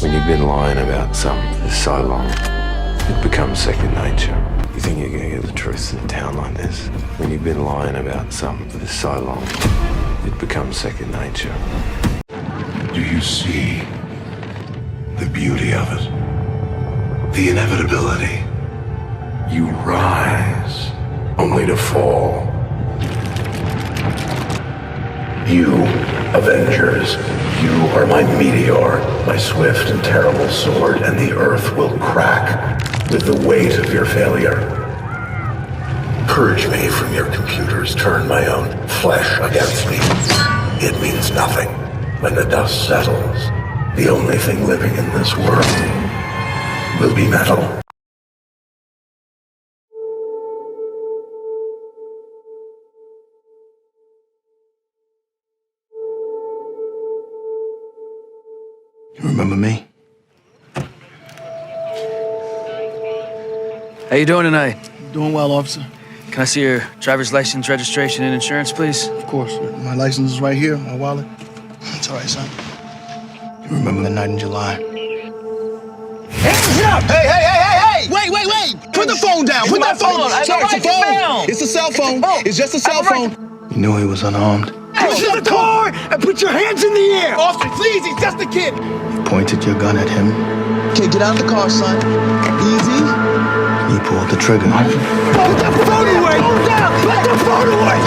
When you've been lying about something for so long, it becomes second nature. You think you're gonna get the truth in a town like this? When you've been lying about something for so long, it becomes second nature. Do you see the beauty of it? The inevitability. You rise, only to fall. You, Avengers, you are my meteor, my swift and terrible sword, and the earth will crack with the weight of your failure. Purge me from your computers, turn my own flesh against me. It means nothing. When the dust settles, the only thing living in this world will be metal. You remember me? How you doing tonight? Doing well, officer. Can I see your driver's license, registration, and insurance, please? Of course. My license is right here, my wallet. It's all right, son. You remember the night in July? Hands up! Hey! Wait! Put the phone down! Put that phone! Sir, it's a phone! It's a cell phone! It's just a cell phone! You knew he was unarmed. Push the car and put your hands in the air! Officer, please, he's just a kid! You pointed your gun at him. Okay, get out of the car, son. Easy. You pulled the trigger. Put the phone away! Put the phone away!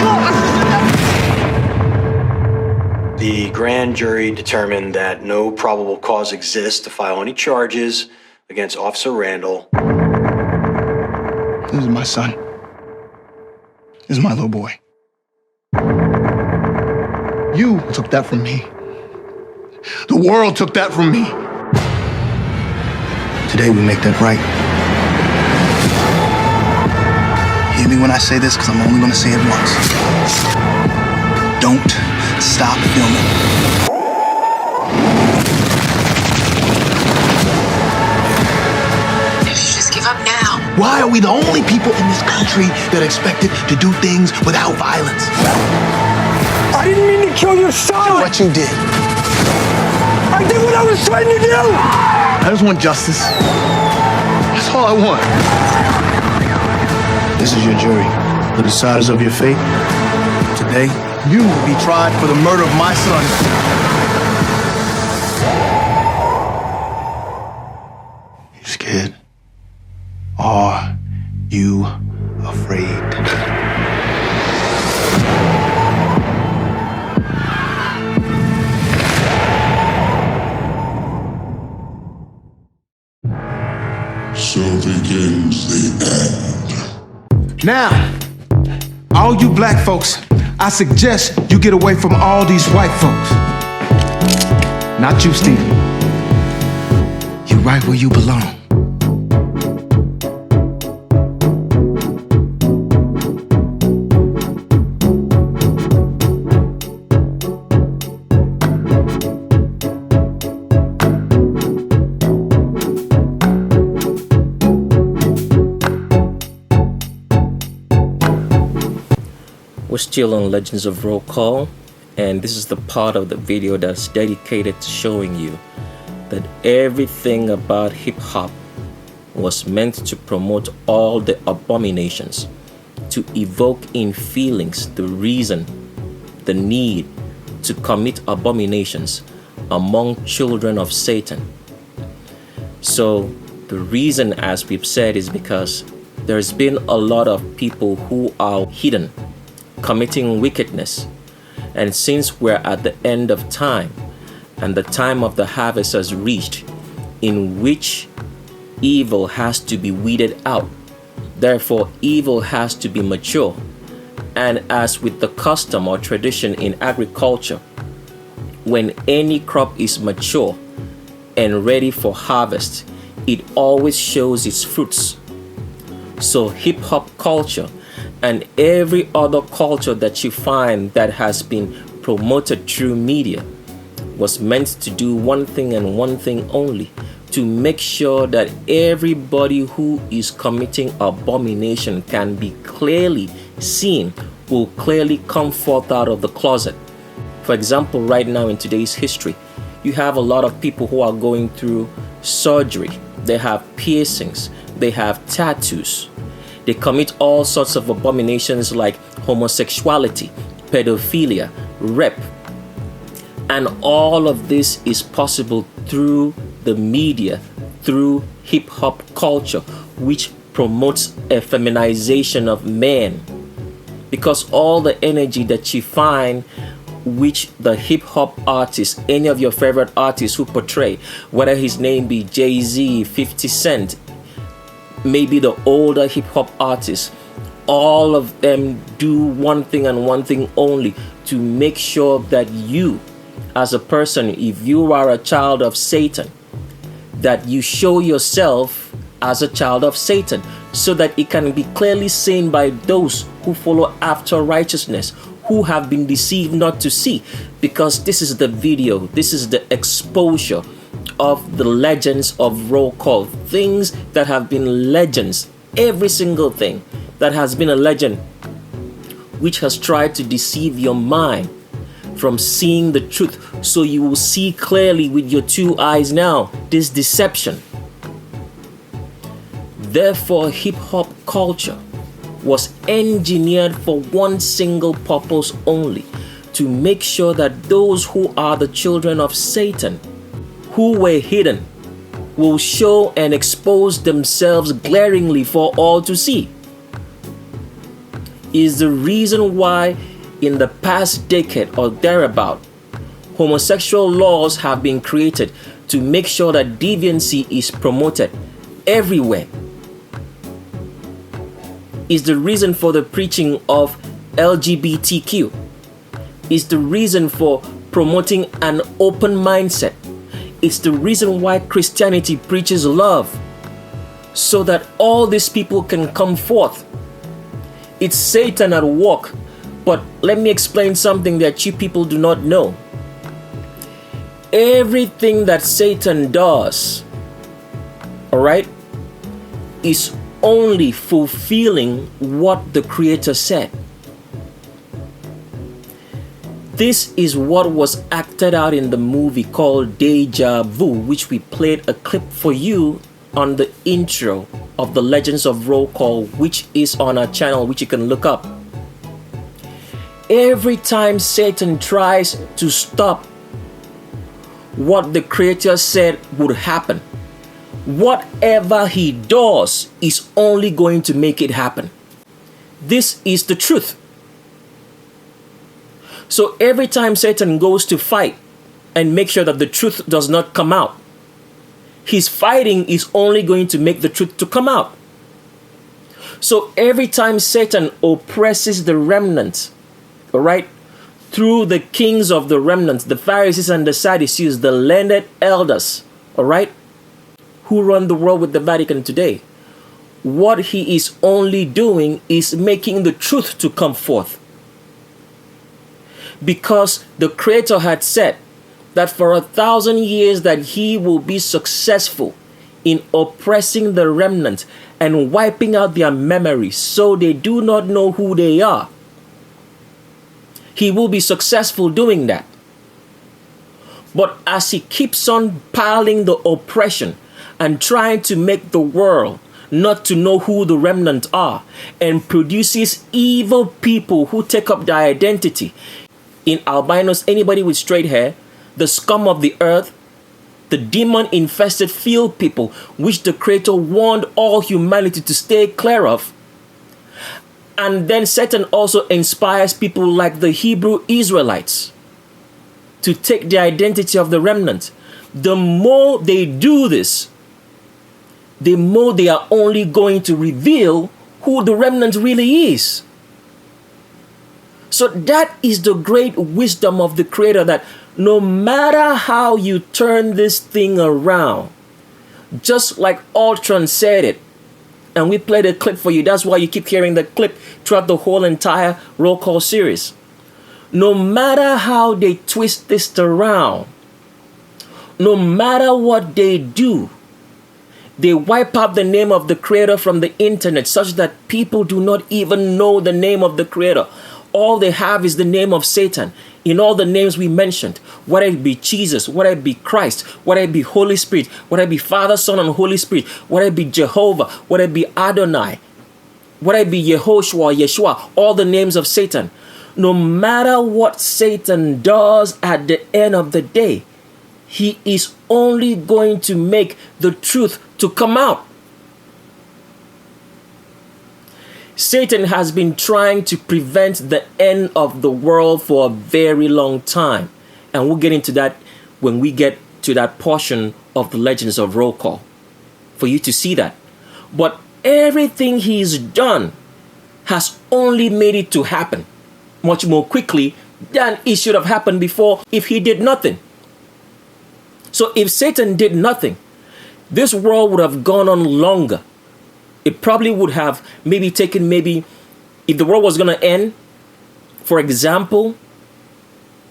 The grand jury determined that no probable cause exists to file any charges against Officer Randall. This is my son. This is my little boy. You took that from me. The world took that from me. Today we make that right. Hear me when I say this, because I'm only going to say it once. Don't stop filming. You should just give up now. Why are we the only people in this country that are expected to do things without violence? I didn't mean to kill your son! What you did. I did what I was trying to do! I just want justice. That's all I want. This is your jury, the deciders of your fate. Today, you will be tried for the murder of my son. You scared? Are you afraid? So begins the end. Now, all you black folks, I suggest you get away from all these white folks. Not you, Stephen. You're right where you belong. We're still on Legends of Roll Call, and this is the part of the video that's dedicated to showing you that everything about hip-hop was meant to promote all the abominations, to evoke in feelings the reason, the need to commit abominations among children of Satan. So the reason, as we've said, is because there's been a lot of people who are hidden, committing wickedness. And since we're at the end of time and the time of the harvest has reached, in which evil has to be weeded out, therefore evil has to be mature. And as with the custom or tradition in agriculture, when any crop is mature and ready for harvest, it always shows its fruits. So hip-hop culture and every other culture that you find that has been promoted through media was meant to do one thing and one thing only, to make sure that everybody who is committing abomination can be clearly seen, will clearly come forth out of the closet. For example, right now in today's history, you have a lot of people who are going through surgery. They have piercings, they have tattoos, they commit all sorts of abominations like homosexuality, pedophilia, rape. And all of this is possible through the media, through hip-hop culture, which promotes a feminization of men. Because all the energy that you find, which the hip-hop artists, any of your favorite artists who portray, whether his name be Jay-Z, 50 Cent, maybe the older hip-hop artists, all of them do one thing and one thing only, to make sure that you, as a person, if you are a child of Satan, that you show yourself as a child of Satan, so that it can be clearly seen by those who follow after righteousness, who have been deceived not to see. Because this is the video, this is the exposure of the legends of roll call, things that have been legends, every single thing that has been a legend, which has tried to deceive your mind from seeing the truth, so you will see clearly with your two eyes now this deception. Therefore, hip-hop culture was engineered for one single purpose only, to make sure that those who are the children of Satan, who were hidden, will show and expose themselves glaringly for all to see. Is the reason why in the past decade or thereabout, homosexual laws have been created to make sure that deviancy is promoted everywhere. Is the reason for the preaching of LGBTQ. Is the reason for promoting an open mindset. It's the reason why Christianity preaches love, so that all these people can come forth. It's Satan at work. But let me explain something that you people do not know. Everything that Satan does, all right, is only fulfilling what the Creator said. This is what was acted out in the movie called Deja Vu, which we played a clip for you on the intro of the Legends of Roll Call, which is on our channel, which you can look up. Every time Satan tries to stop what the Creator said would happen, whatever he does is only going to make it happen. This is the truth. So every time Satan goes to fight and make sure that the truth does not come out, his fighting is only going to make the truth to come out. So every time Satan oppresses the remnant, all right, through the kings of the remnants, the Pharisees and the Sadducees, the learned elders, all right, who run the world with the Vatican today, what he is only doing is making the truth to come forth. Because the Creator had said that for 1,000 years that he will be successful in oppressing the remnant and wiping out their memories so they do not know who they are. He will be successful doing that. But as he keeps on piling the oppression and trying to make the world not to know who the remnant are, and produces evil people who take up their identity in albinos, anybody with straight hair, the scum of the earth, the demon-infested field people, which the Creator warned all humanity to stay clear of. And then Satan also inspires people like the Hebrew Israelites to take the identity of the remnant. The more they do this, the more they are only going to reveal who the remnant really is. So that is the great wisdom of the Creator, that no matter how you turn this thing around, just like Ultron said it, and we played a clip for you, that's why you keep hearing the clip throughout the whole entire Roll Call series. No matter how they twist this around, no matter what they do, they wipe out the name of the Creator from the internet such that people do not even know the name of the Creator. all they have is the name of Satan. In all the names we mentioned, whether it be Jesus, whether it be Christ, whether it be Holy Spirit, whether it be Father, Son, and Holy Spirit, whether it be Jehovah, whether it be Adonai, whether it be Yehoshua, Yeshua, all the names of Satan. No matter what Satan does at the end of the day, he is only going to make the truth to come out. Satan has been trying to prevent the end of the world for a very long time. And we'll get into that when we get to that portion of the Legends of Roll Call, for you to see that. But everything he's done has only made it to happen much more quickly than it should have happened before if he did nothing. So if Satan did nothing, this world would have gone on longer. It probably would have taken if the world was going to end, for example,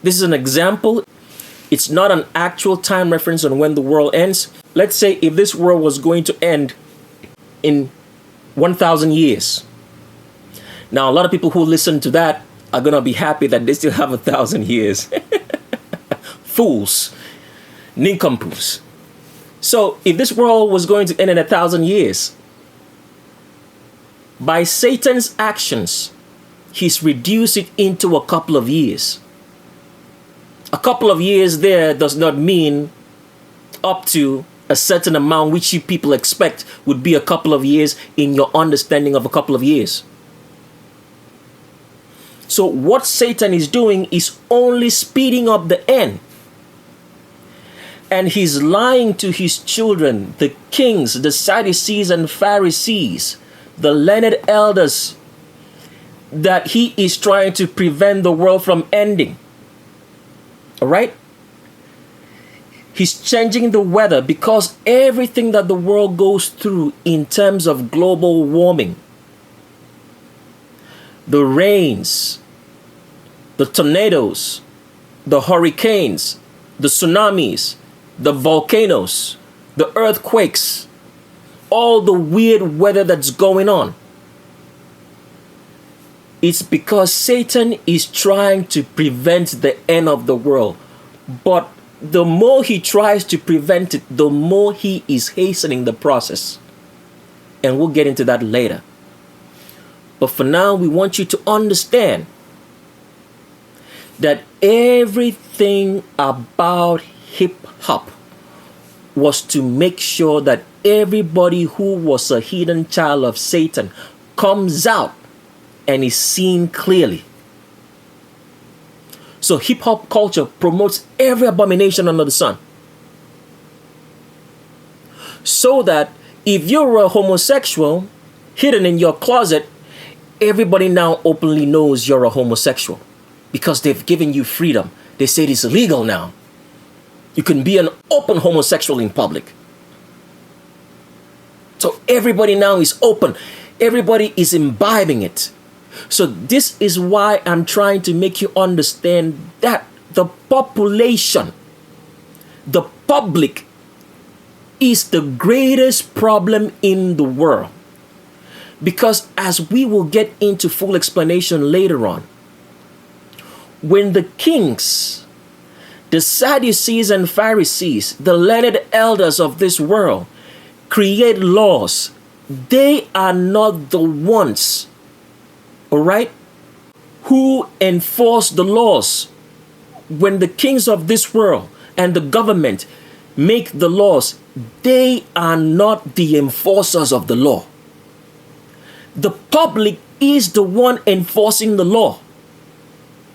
this is an example. It's not an actual time reference on when the world ends. Let's say if this world was going to end in 1,000 years. Now, a lot of people who listen to that are going to be happy that they still have 1,000 years. Fools, nincompoops. So if this world was going to end in 1,000 years, by Satan's actions, he's reduced it into a couple of years. A couple of years there does not mean up to a certain amount which you people expect would be a couple of years in your understanding of a couple of years. So what Satan is doing is only speeding up the end. And he's lying to his children, the kings, the Sadducees and Pharisees, the learned elders, that he is trying to prevent the world from ending. All right? He's changing the weather because everything that the world goes through in terms of global warming, the rains, the tornadoes, the hurricanes, the tsunamis, the volcanoes, the earthquakes, all the weird weather that's going on, it's because Satan is trying to prevent the end of the world. But the more he tries to prevent it, the more he is hastening the process. And we'll get into that later. But for now, we want you to understand that everything about hip hop was to make sure that everybody who was a hidden child of Satan comes out and is seen clearly. So hip hop culture promotes every abomination under the sun. So that if you're a homosexual hidden in your closet, everybody now openly knows you're a homosexual because they've given you freedom. They say it's illegal now. You can be an open homosexual in public. So everybody now is open. Everybody is imbibing it. So this is why I'm trying to make you understand that the population, the public, is the greatest problem in the world. Because as we will get into full explanation later on, when the kings, the Sadducees and Pharisees, the learned elders of this world, create laws, they are not the ones, all right, who enforce the laws. When the kings of this world and the government make the laws, they are not the enforcers of the law. The public is the one enforcing the law.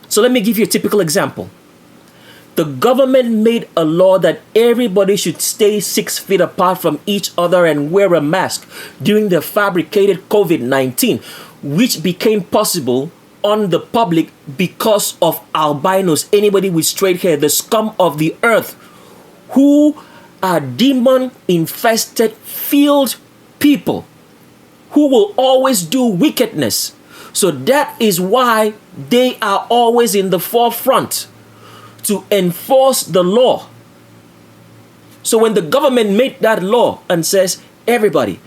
So let me give you a typical example. The government made a law that everybody should stay 6 feet apart from each other and wear a mask during the fabricated COVID-19, which became possible on the public because of albinos, anybody with straight hair, the scum of the earth, who are demon-infested field people who will always do wickedness. So that is why they are always in the forefront to enforce the law. So when the government made that law and says everybody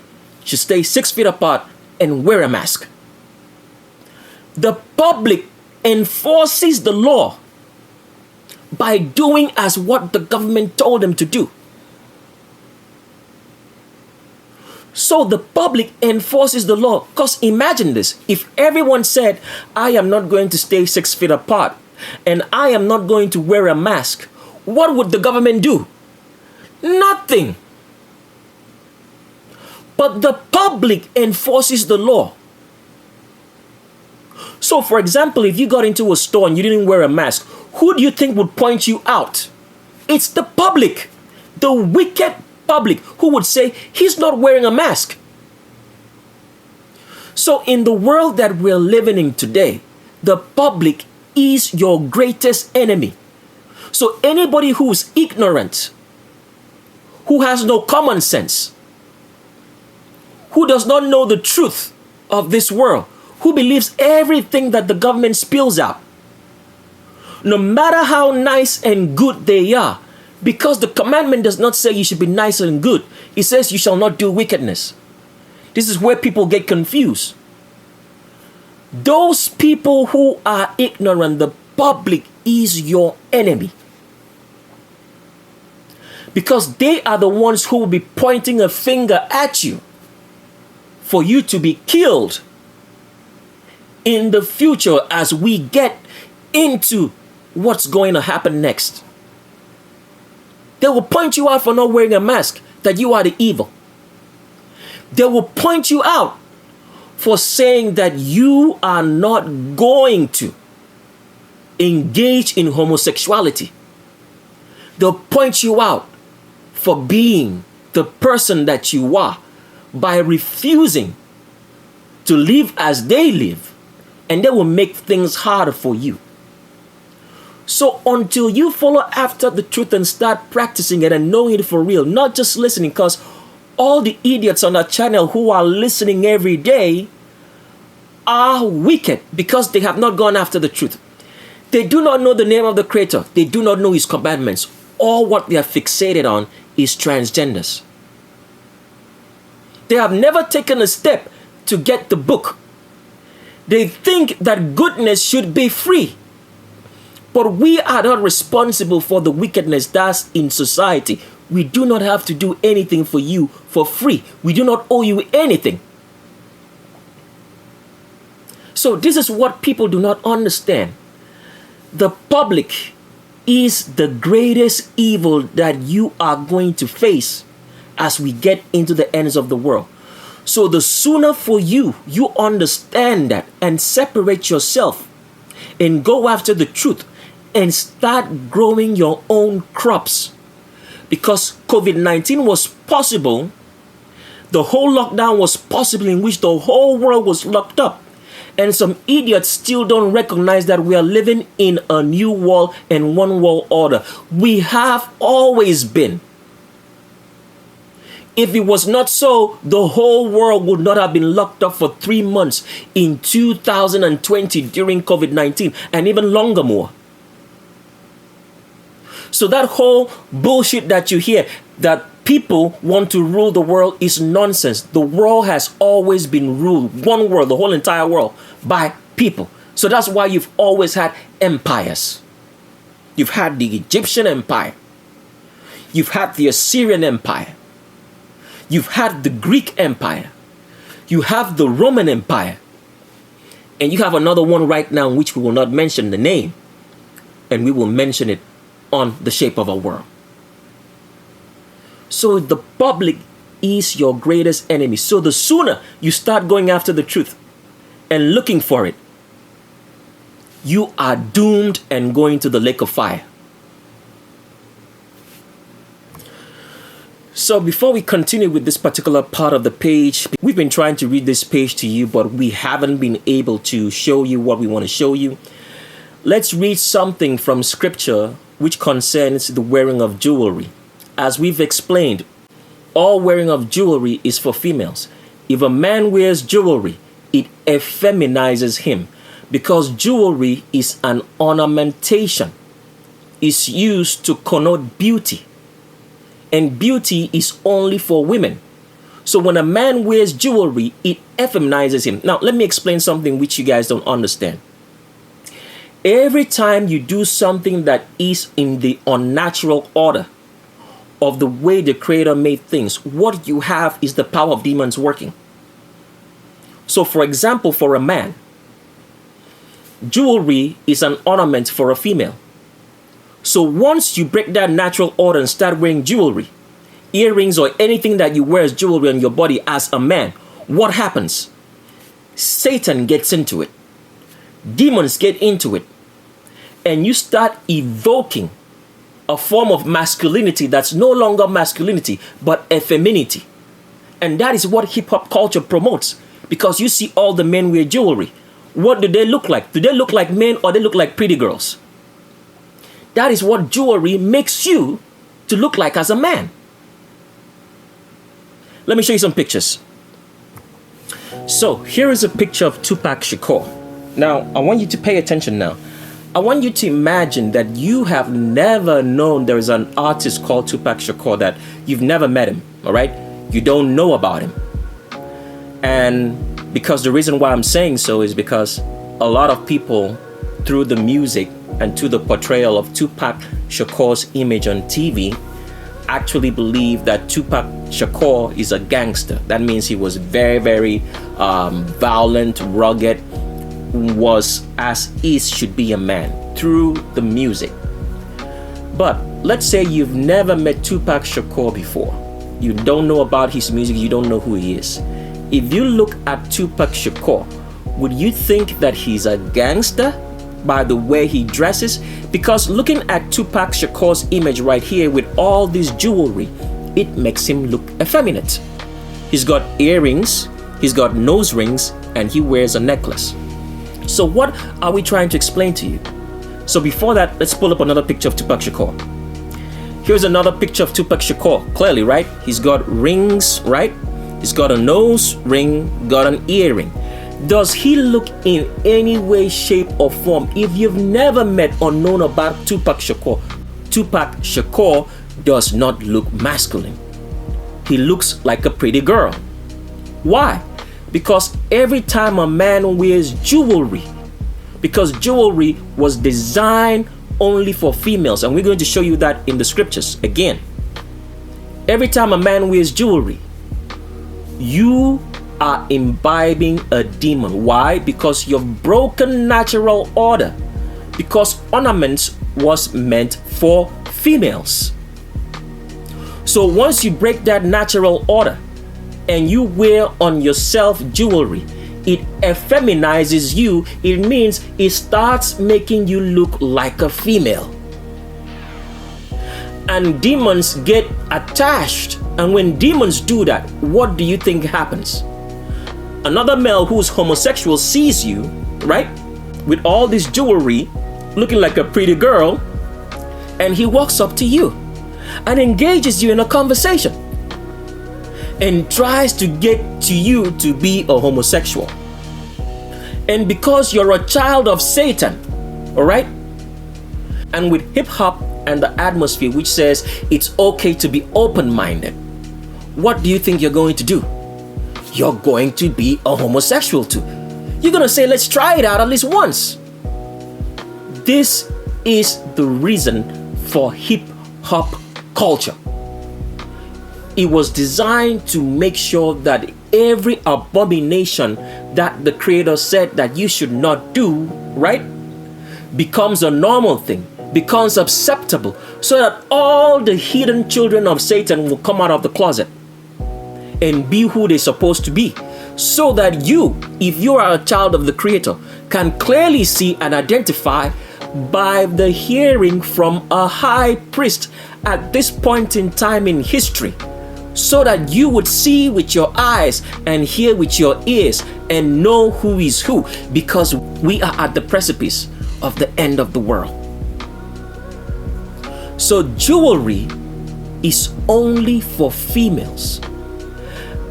should stay 6 feet apart and wear a mask, the public enforces the law by doing as what the government told them to do. So the public enforces the law. Because imagine this, if everyone said, I am not going to stay 6 feet apart and I am not going to wear a mask, what would the government do? Nothing. But the public enforces the law. So for example, if you got into a store and you didn't wear a mask, who do you think would point you out? It's the public, the wicked public, who would say he's not wearing a mask. So in the world that we're living in today, the public is your greatest enemy. So anybody who's ignorant, who has no common sense, who does not know the truth of this world, who believes everything that the government spills out, no matter how nice and good they are, because the commandment does not say you should be nice and good. It says you shall not do wickedness. This is where people get confused. Those people who are ignorant, the public is your enemy. Because they are the ones who will be pointing a finger at you for you to be killed in the future as we get into what's going to happen next. They will point you out for not wearing a mask, that you are the evil. They will point you out for saying that you are not going to engage in homosexuality. They'll point you out for being the person that you are by refusing to live as they live, and they will make things harder for you. So until you follow after the truth and start practicing it and knowing it for real, not just listening, because all the idiots on that channel who are listening every day are wicked because they have not gone after the truth. They do not know the name of the Creator. They do not know His commandments. All what they are fixated on is transgenders. They have never taken a step to get the book. They think that goodness should be free. But we are not responsible for the wickedness that's in society. We do not have to do anything for you for free. We do not owe you anything. So this is what people do not understand. The public is the greatest evil that you are going to face as we get into the ends of the world. So the sooner for you understand that and separate yourself and go after the truth and start growing your own crops. Because COVID-19 was possible, the whole lockdown was possible, in which the whole world was locked up. And some idiots still don't recognize that we are living in a new world and one world order. We have always been. If it was not so, the whole world would not have been locked up for 3 months in 2020 during COVID-19, and even longer more. So that whole bullshit that you hear, that people want to rule the world, is nonsense. The world has always been ruled, one world, the whole entire world, by people. So that's why you've always had empires. You've had the Egyptian Empire. You've had the Assyrian Empire. You've had the Greek Empire. You have the Roman Empire. And you have another one right now, in which we will not mention the name. And we will mention it on The Shape of Our World. So the public is your greatest enemy. So the sooner you start going after the truth and looking for it, you are doomed and going to the lake of fire. So before we continue with this particular part of the page, we've been trying to read this page to you, but we haven't been able to show you what we want to show you. Let's read something from scripture which concerns the wearing of jewelry. As we've explained, all wearing of jewelry is for females. If a man wears jewelry, it effeminizes him, because jewelry is an ornamentation. It's used to connote beauty, and beauty is only for women. So when a man wears jewelry, it effeminizes him. Now, let me explain something which you guys don't understand. Every time you do something that is in the unnatural order of the way the Creator made things, what you have is the power of demons working. So, for example, for a man, jewelry is an ornament for a female. So once you break that natural order and start wearing jewelry, earrings or anything that you wear as jewelry on your body as a man, what happens? Satan gets into it. Demons get into it. And you start evoking a form of masculinity that's no longer masculinity, but effeminity. And that is what hip-hop culture promotes. Because you see all the men wear jewelry. What do they look like? Do they look like men or they look like pretty girls? That is what jewelry makes you to look like as a man. Let me show you some pictures. So here is a picture of Tupac Shakur. Now, I want you to pay attention now. I want you to imagine that you have never known there is an artist called Tupac Shakur, that you've never met him, all right? You don't know about him. And because the reason why I'm saying so is because a lot of people, through the music and to the portrayal of Tupac Shakur's image on TV, actually believe that Tupac Shakur is a gangster. That means he was very, very violent, rugged, was as is should be a man through the music. But let's say you've never met Tupac Shakur before. You don't know about his music, you don't know who he is. If you look at Tupac Shakur, would you think that he's a gangster by the way he dresses? Because looking at Tupac Shakur's image right here with all this jewelry, it makes him look effeminate. He's got earrings, he's got nose rings, and he wears a necklace. So what are we trying to explain to you? So before that, let's pull up another picture of Tupac Shakur. Here's another picture of Tupac Shakur, clearly, right? He's got rings, right? He's got a nose ring, got an earring. Does he look in any way, shape, or form? If you've never met or known about Tupac Shakur does not look masculine. He looks like a pretty girl. Why? Because every time a man wears jewelry, because jewelry was designed only for females, and we're going to show you that in the scriptures again. Every time a man wears jewelry, you are imbibing a demon. Why? Because you've broken natural order. Because ornaments was meant for females. So once you break that natural order and you wear on yourself jewelry, it effeminizes you. It means it starts making you look like a female. And demons get attached. And when demons do that, what do you think happens? Another male who's homosexual sees you, right, with all this jewelry, looking like a pretty girl, and he walks up to you and engages you in a conversation and tries to get to you to be a homosexual. And because you're a child of Satan, all right, and with hip-hop and the atmosphere which says it's okay to be open-minded, what do you think you're going to do? You're going to be a homosexual too. You're going to say, let's try it out at least once. This is the reason for hip-hop culture. It was designed to make sure that every abomination that the Creator said that you should not do, right, becomes a normal thing, becomes acceptable, so that all the hidden children of Satan will come out of the closet and be who they're supposed to be, so that you, if you are a child of the Creator, can clearly see and identify by the hearing from a high priest at this point in time in history, so that you would see with your eyes and hear with your ears and know who is who, because we are at the precipice of the end of the world. So jewelry is only for females.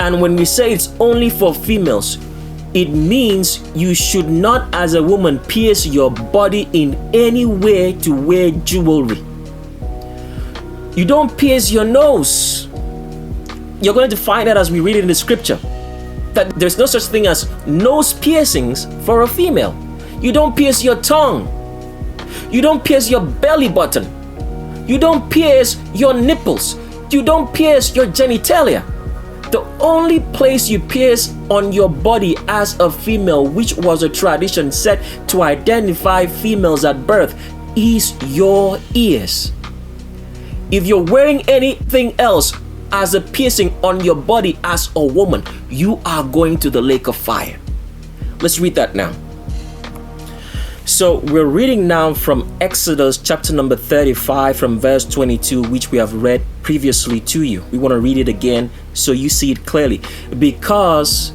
And when we say it's only for females, it means you should not, as a woman, pierce your body in any way to wear jewelry. You don't pierce your nose. You're going to find out as we read it in the scripture that there's no such thing as nose piercings for a female. You don't pierce your tongue. You don't pierce your belly button. You don't pierce your nipples. You don't pierce your genitalia. The only place you pierce on your body as a female, which was a tradition set to identify females at birth, is your ears. If you're wearing anything else as a piercing on your body as a woman, you are going to the lake of fire. Let's read that now. So we're reading now from Exodus chapter number 35 from verse 22, which we have read previously to you. We want to read it again so you see it clearly. Because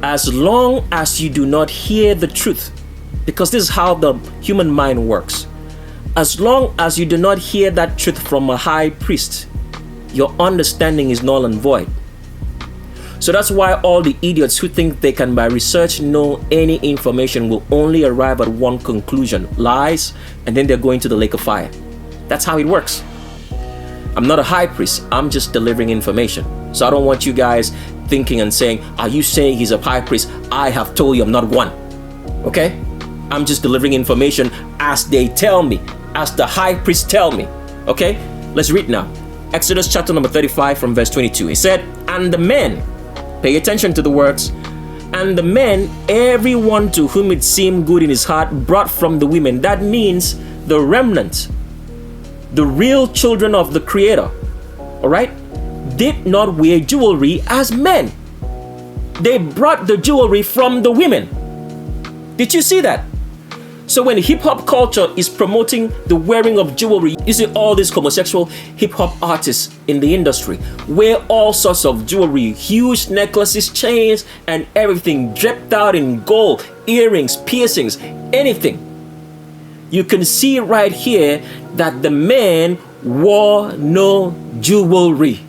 as long as you do not hear the truth, because this is how the human mind works, as long as you do not hear that truth from a high priest, your understanding is null and void. So that's why all the idiots who think they can by research know any information will only arrive at one conclusion: lies, and then they're going to the lake of fire. That's how it works. I'm not a high priest, I'm just delivering information. So I don't want you guys thinking and saying, are you saying he's a high priest? I have told you I'm not one. Okay? I'm just delivering information as they tell me, as the high priest tell me. Okay? Let's read now. Exodus chapter number 35 from verse 22. It said, and the men, pay attention to the words, and the men, everyone to whom it seemed good in his heart, brought from the women. That means the remnant, the real children of the Creator, all right, did not wear jewelry as men. They brought the jewelry from the women. Did you see that? So when hip-hop culture is promoting the wearing of jewelry, you see all these homosexual hip-hop artists in the industry wear all sorts of jewelry, huge necklaces, chains, and everything dripped out in gold, earrings, piercings, anything. You can see right here that the men wore no jewelry,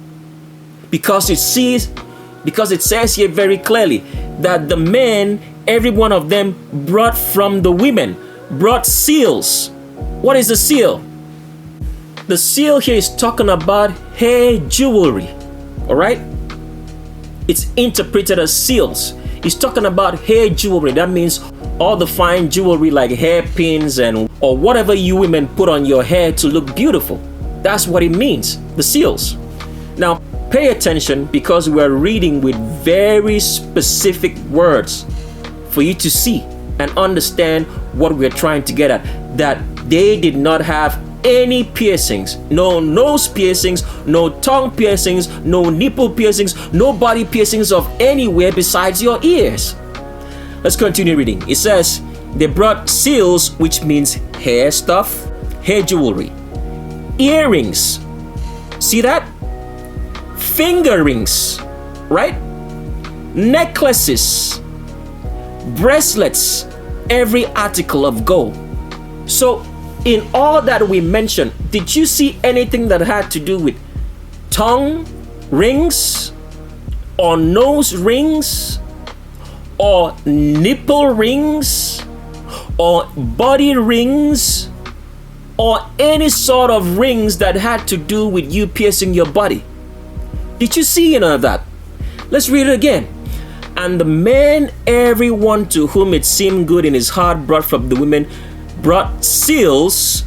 because it says here very clearly that the men, every one of them, brought from the women, brought seals. What is the seal? The seal here is talking about hair jewelry. All right? It's interpreted as seals. It's talking about hair jewelry. That means all the fine jewelry like hairpins and or whatever you women put on your hair to look beautiful. That's what it means, the seals. Now, pay attention, because we're reading with very specific words for you to see and understand what we're trying to get at. That they did not have any piercings, no nose piercings, no tongue piercings, no nipple piercings, no body piercings of anywhere besides your ears. Let's continue reading. It says, they brought seals, which means hair stuff, hair jewelry, earrings, see that? Finger rings, right? Necklaces, bracelets, every article of gold. So in all that we mentioned, did you see anything that had to do with tongue rings or nose rings or nipple rings or body rings or any sort of rings that had to do with you piercing your body? Did you see any of that? Let's read it again. And the men, everyone to whom it seemed good in his heart, brought from the women, brought seals,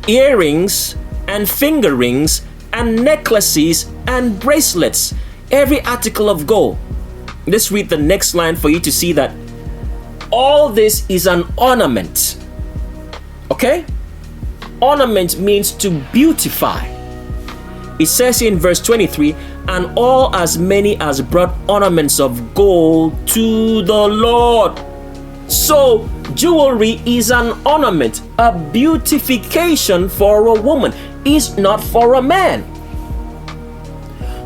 earrings, and finger rings, and necklaces, and bracelets, every article of gold. Let's read the next line for you to see that all this is an ornament. Okay? Ornament means to beautify. It says in verse 23, and all as many as brought ornaments of gold to the Lord. So jewelry is an ornament, a beautification for a woman, is not for a man.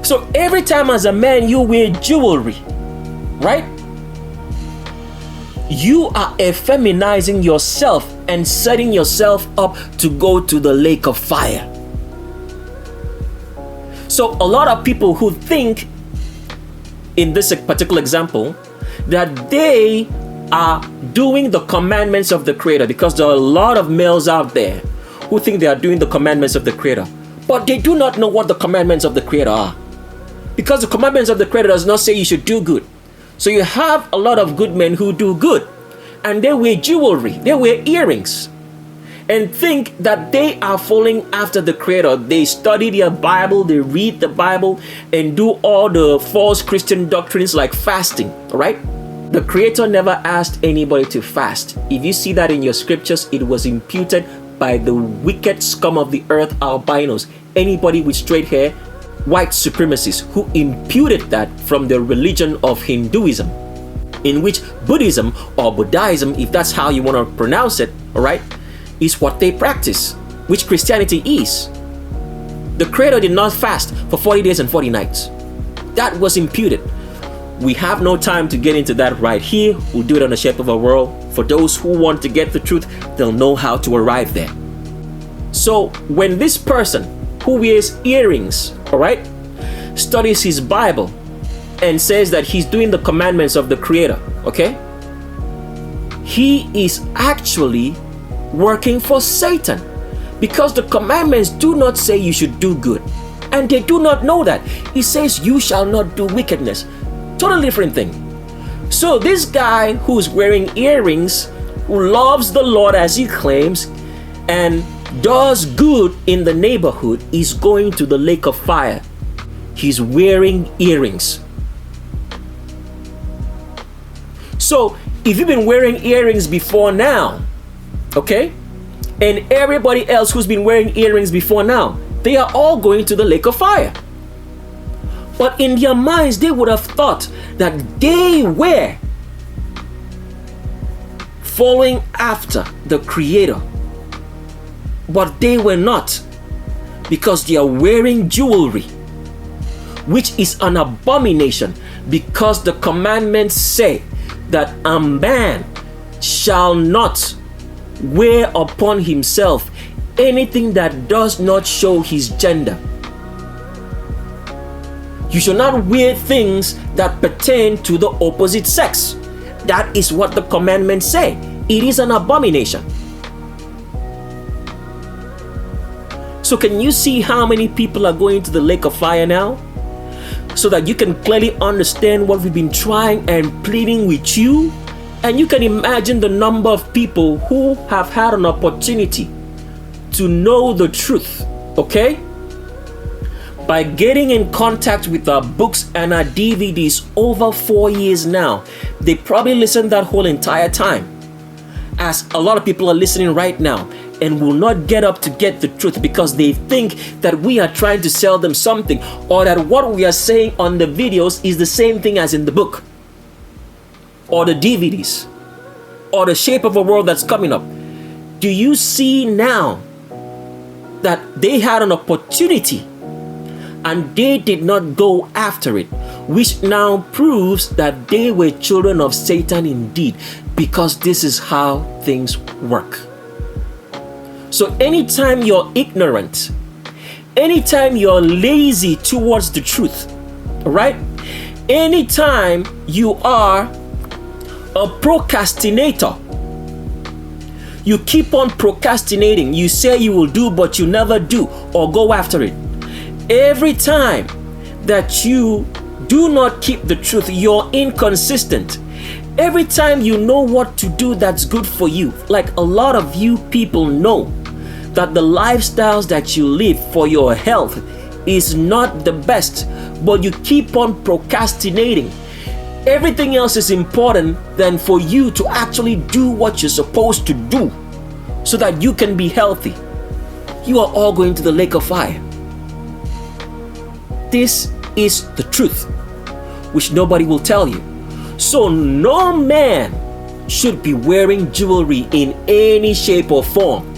So every time as a man you wear jewelry, right? You are effeminizing yourself and setting yourself up to go to the lake of fire. So a lot of people who think, in this particular example, that they are doing the commandments of the Creator, because there are a lot of males out there who think they are doing the commandments of the Creator, but they do not know what the commandments of the Creator are. Because the commandments of the Creator does not say you should do good. So you have a lot of good men who do good, and they wear jewelry, they wear earrings, and think that they are following after the Creator. They study their Bible, they read the Bible, and do all the false Christian doctrines like fasting, all right? The Creator never asked anybody to fast. If you see that in your scriptures, it was imputed by the wicked scum of the earth, albinos, anybody with straight hair, white supremacists, who imputed that from the religion of Hinduism, in which Buddhism or Buddhism, if that's how you want to pronounce it, all right, is what they practice, which Christianity is. The Creator did not fast for 40 days and 40 nights. That was imputed. We have no time to get into that right here. We'll do it on the Shape of a World. For those who want to get the truth, they'll know how to arrive there. So when this person who wears earrings, all right, studies his Bible and says that he's doing the commandments of the Creator, okay, he is actually working for Satan, because the commandments do not say you should do good, and they do not know that. It says you shall not do wickedness. Totally different thing. So this guy who's wearing earrings, who loves the Lord as he claims, and does good in the neighborhood, is going to the lake of fire. He's wearing earrings. So if you've been wearing earrings before now, okay, and everybody else who's been wearing earrings before now, they are all going to the lake of fire. But in their minds, they would have thought that they were following after the Creator. But they were not, because they are wearing jewelry, which is an abomination, because the commandments say that a man shall not wear upon himself anything that does not show his gender. You shall not wear things that pertain to the opposite sex. That is what the commandments say. It is an abomination. So can you see how many people are going to the lake of fire now? So that you can clearly understand what we've been trying and pleading with you. And you can imagine the number of people who have had an opportunity to know the truth, okay? By getting in contact with our books and our DVDs over 4 years now. They probably listened that whole entire time, as a lot of people are listening right now, and will not get up to get the truth because they think that we are trying to sell them something, or that what we are saying on the videos is the same thing as in the book, or the DVDs, or the Shape of a World that's coming up. Do you see now that they had an opportunity and they did not go after it, which now proves that they were children of Satan indeed, because this is how things work. So anytime you're ignorant, anytime you're lazy towards the truth, right? Anytime you are a procrastinator, you keep on procrastinating, you say you will do but you never do or go after it. Every time that you do not keep the truth, you're inconsistent. Every time you know what to do that's good for you, like a lot of you people know that the lifestyles that you live for your health is not the best, but you keep on procrastinating. Everything else is important than for you to actually do what you're supposed to do so that you can be healthy. You are all going to the lake of fire. This is the truth, which nobody will tell you. So no man should be wearing jewelry in any shape or form,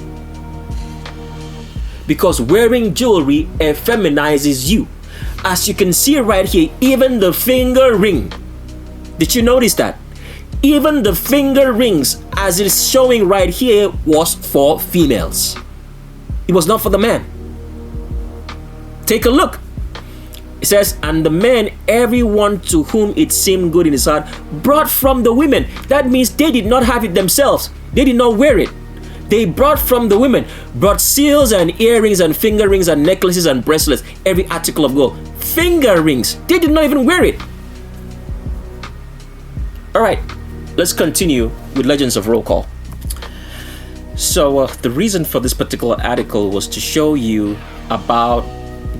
because wearing jewelry effeminizes you. As you can see right here, even the finger ring. Did you notice that? Even the finger rings, as it's showing right here, was for females. It was not for the man. Take a look. It says, and the men, everyone to whom it seemed good in his heart, brought from the women. That means they did not have it themselves. They did not wear it. They brought from the women, brought seals and earrings and finger rings and necklaces and bracelets, every article of gold. Finger rings. They did not even wear it. All right, let's continue with Legends of Roll Call. So the reason for this particular article was to show you about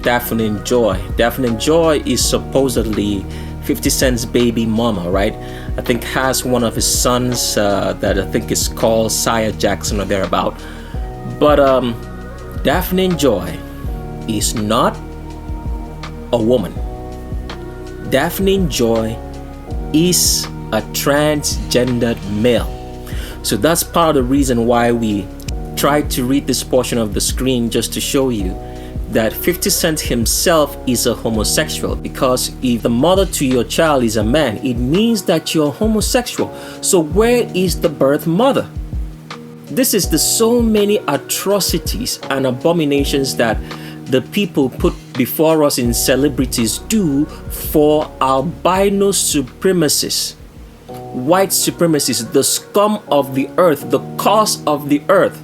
Daphne Joy. Daphne Joy is supposedly 50 Cent's baby mama, right? I think has one of his sons that I think is called Sire Jackson or thereabout. But Daphne Joy is not a woman. Daphne Joy is a transgendered male. So that's part of the reason why we tried to read this portion of the screen, just to show you that 50 Cent himself is a homosexual, because if the mother to your child is a man, it means that you're homosexual. So where is the birth mother? This is the so many atrocities and abominations that the people put before us in celebrities do for albino supremacists, white supremacists, the scum of the earth, the cause of the earth.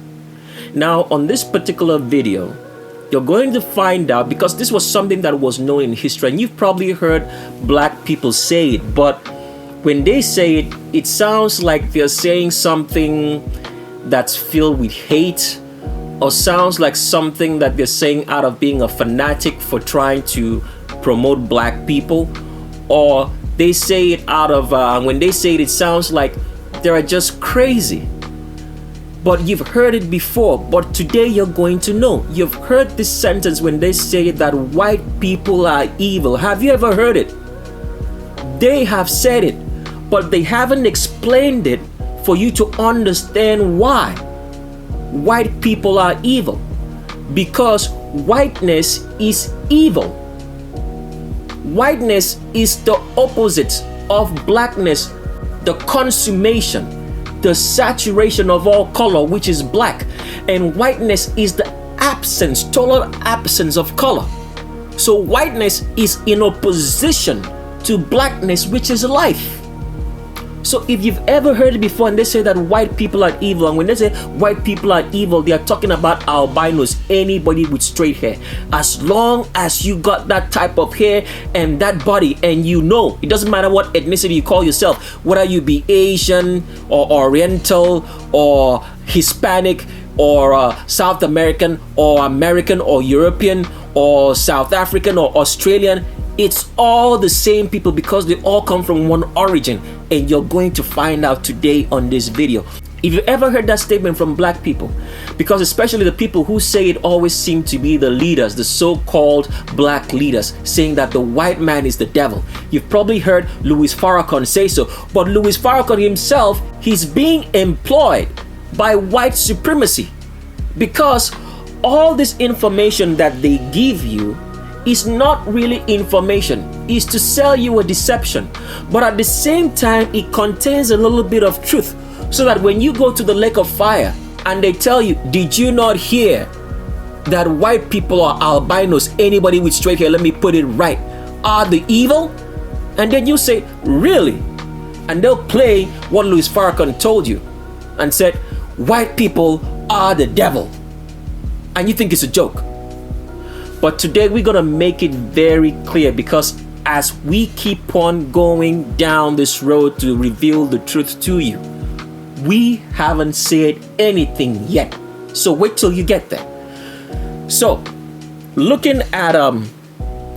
Now, on this particular video, you're going to find out, because this was something that was known in history, and you've probably heard black people say it, but when they say it, it sounds like they're saying something that's filled with hate, or sounds like something that they're saying out of being a fanatic for trying to promote black people, or they say it out of, when they say it, it sounds like they're just crazy. But you've heard it before, but today you're going to know. You've heard this sentence when they say that white people are evil. Have you ever heard it? They have said it, but they haven't explained it for you to understand why white people are evil. Because whiteness is evil. Whiteness is the opposite of blackness, the consummation, the saturation of all color, which is black. And whiteness is the absence, total absence of color. So whiteness is in opposition to blackness, which is life. So if you've ever heard it before and they say that white people are evil, and when they say white people are evil, they are talking about albinos, anybody with straight hair. As long as you got that type of hair and that body, and you know, it doesn't matter what ethnicity you call yourself, whether you be Asian or Oriental or Hispanic or South American or American or European or South African or Australian, it's all the same people, because they all come from one origin. And you're going to find out today on this video. If you ever heard that statement from black people, because especially the people who say it always seem to be the leaders, the so-called black leaders, saying that the white man is the devil. You've probably heard Louis Farrakhan say so, but Louis Farrakhan himself, he's being employed by white supremacy, because all this information that they give you is not really information, is to sell you a deception, but at the same time it contains a little bit of truth, so that when you go to the lake of fire and they tell you, did you not hear that white people are albinos, anybody with straight hair, let me put it right, are the evil? And then you say, really? And they'll play what Louis Farrakhan told you and said, white people are the devil, and you think it's a joke. But today we're gonna make it very clear, because as we keep on going down this road to reveal the truth to you, we haven't said anything yet. So wait till you get there. So looking at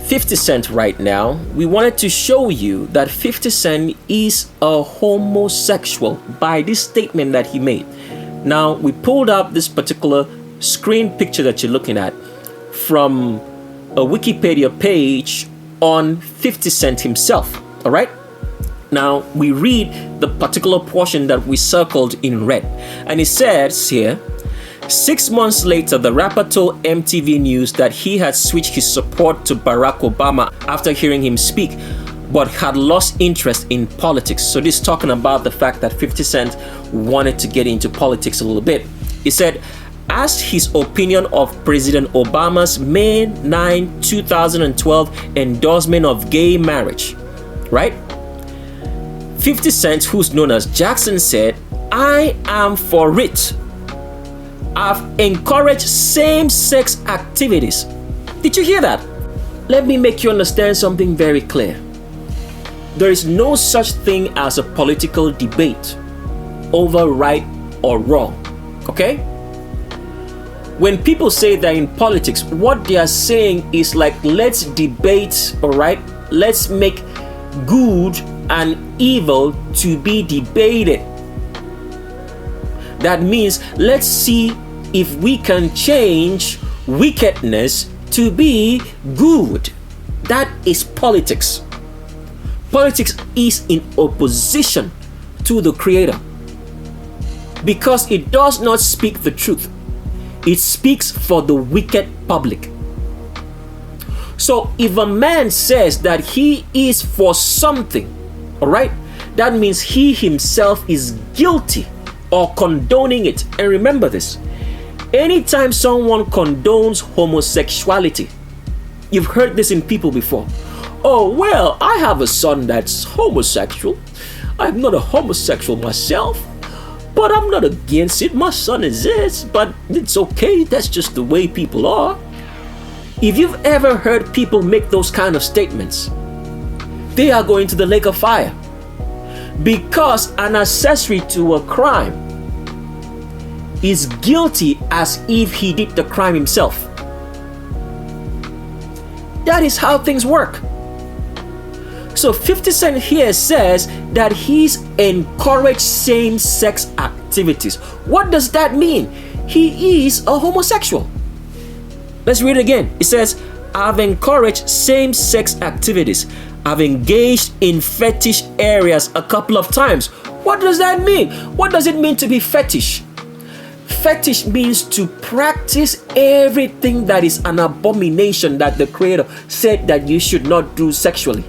50 Cent right now, we wanted to show you that 50 Cent is a homosexual by this statement that he made. Now we pulled up this particular screen picture that you're looking at from a Wikipedia page on 50 Cent himself. All right. Now we read the particular portion that we circled in red, and it says here, 6 months later, the rapper told MTV News that he had switched his support to Barack Obama after hearing him speak, but had lost interest in politics. So this is talking about the fact that 50 Cent wanted to get into politics a little bit. He said, asked his opinion of President Obama's May 9, 2012 endorsement of gay marriage, right? 50 Cent, who's known as Jackson, said, I am for it. I've encouraged same-sex activities. Did you hear that? Let me make you understand something very clear. There is no such thing as a political debate over right or wrong. Okay? When people say that in politics, what they are saying is like, let's debate, all right? Let's make good and evil to be debated. That means let's see if we can change wickedness to be good. That is politics. Politics is in opposition to the Creator because it does not speak the truth. It speaks for the wicked public. So if a man says that he is for something, all right, that means he himself is guilty or condoning it. And remember this, anytime someone condones homosexuality, you've heard this in people before. Oh, well, I have a son that's homosexual. I'm not a homosexual myself, but I'm not against it. My son is this, but it's okay. That's just the way people are. If you've ever heard people make those kind of statements, they are going to the lake of fire. Because an accessory to a crime is guilty as if he did the crime himself. That is how things work. So 50 Cent here says that he's encouraged same-sex activities. What does that mean? He is a homosexual. Let's read it again. It says, I've encouraged same-sex activities. I've engaged in fetish areas a couple of times. What does that mean? What does it mean to be fetish? Fetish means to practice everything that is an abomination that the Creator said that you should not do sexually.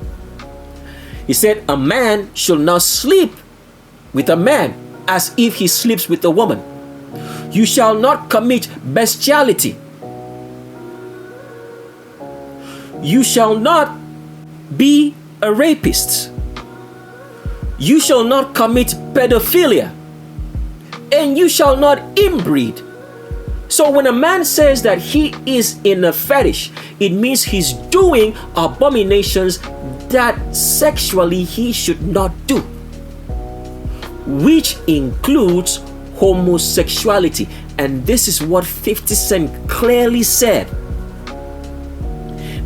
He said a man should not sleep with a man as if he sleeps with a woman. You shall not commit bestiality. You shall not be a rapist. You shall not commit pedophilia. And you shall not inbreed. So when a man says that he is in a fetish, it means he's doing abominations that sexually he should not do, which includes homosexuality. And this is what 50 Cent clearly said.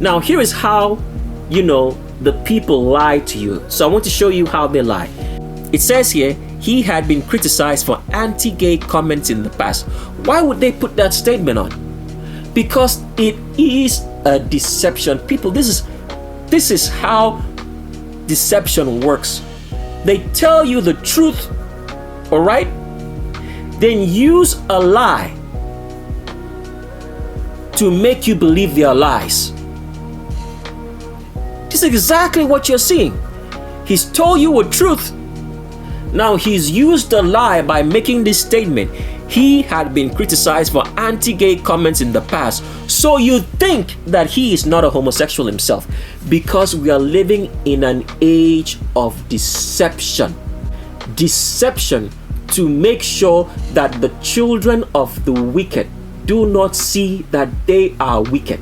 Now here is how, the people lie to you. So I want to show you how they lie. It says here, he had been criticized for anti-gay comments in the past. Why would they put that statement on? Because it is a deception. People, this is how deception works. They tell you the truth, all right? Then use a lie to make you believe their lies. This is exactly what you're seeing. He's told you a truth. Now he's used a lie by making this statement. He had been criticized for anti-gay comments in the past. So you think that he is not a homosexual himself, because we are living in an age of deception. Deception to make sure that the children of the wicked do not see that they are wicked,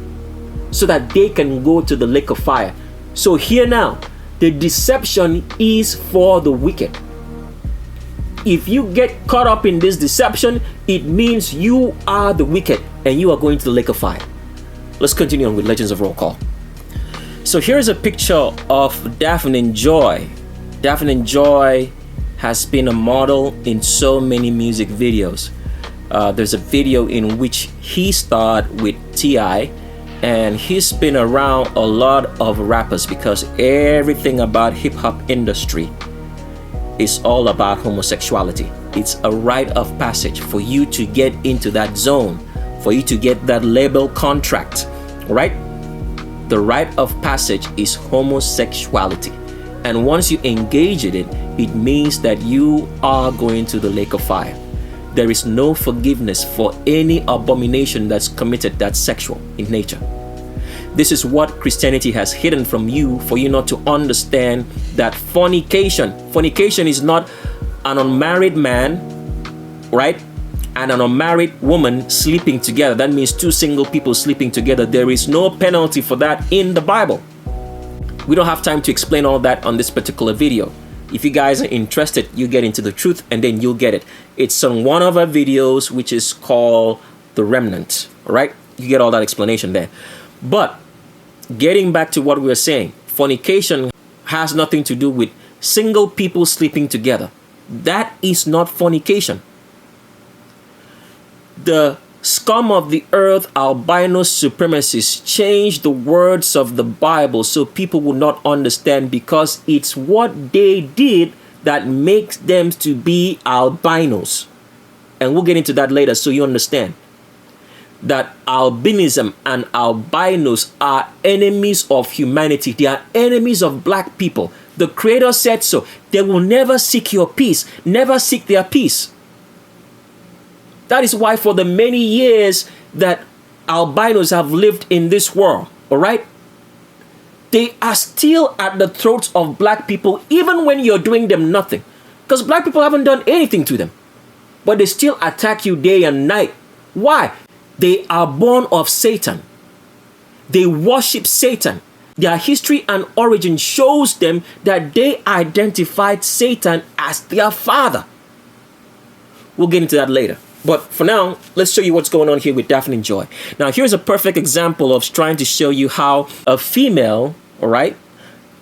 so that they can go to the lake of fire. So here now, the deception is for the wicked. If you get caught up in this deception, it means you are the wicked and you are going to the lake of fire. Let's continue on with Legends of Roll Call. So here's a picture of Daphne Joy. Daphne Joy has been a model in so many music videos. There's a video in which he starred with T.I., and he's been around a lot of rappers because everything about hip-hop industry is all about homosexuality. It's a rite of passage for you to get into that zone, for you to get that label contract, right? The rite of passage is homosexuality. And once you engage in it, it means that you are going to the lake of fire. There is no forgiveness for any abomination that's committed that's sexual in nature. This is what Christianity has hidden from you, for you not to understand that fornication is not an unmarried man, right, and an unmarried woman sleeping together. That means two single people sleeping together. There is no penalty for that in the Bible. We don't have time to explain all that on this particular video, If you guys are interested, you get into the truth and then you'll get it. It's on one of our videos, which is called The Remnant. All right, you get all that explanation there. But getting back to what we were saying, fornication has nothing to do with single people sleeping together. That is not fornication. The scum of the earth, albino supremacists, changed the words of the Bible so people will not understand, because it's what they did that makes them to be albinos. And we'll get into that later so you understand that albinism and albinos are enemies of humanity. They are enemies of black people. The Creator said so. They will never seek your peace, never seek their peace. That is why for the many years that albinos have lived in this world, all right, they are still at the throats of black people, even when you're doing them nothing. Because black people haven't done anything to them. But they still attack you day and night. Why? They are born of Satan. They worship Satan. Their history and origin shows them that they identified Satan as their father. We'll get into that later. But for now, let's show you what's going on here with Daphne Joy. Now, here's a perfect example of trying to show you how a female, all right,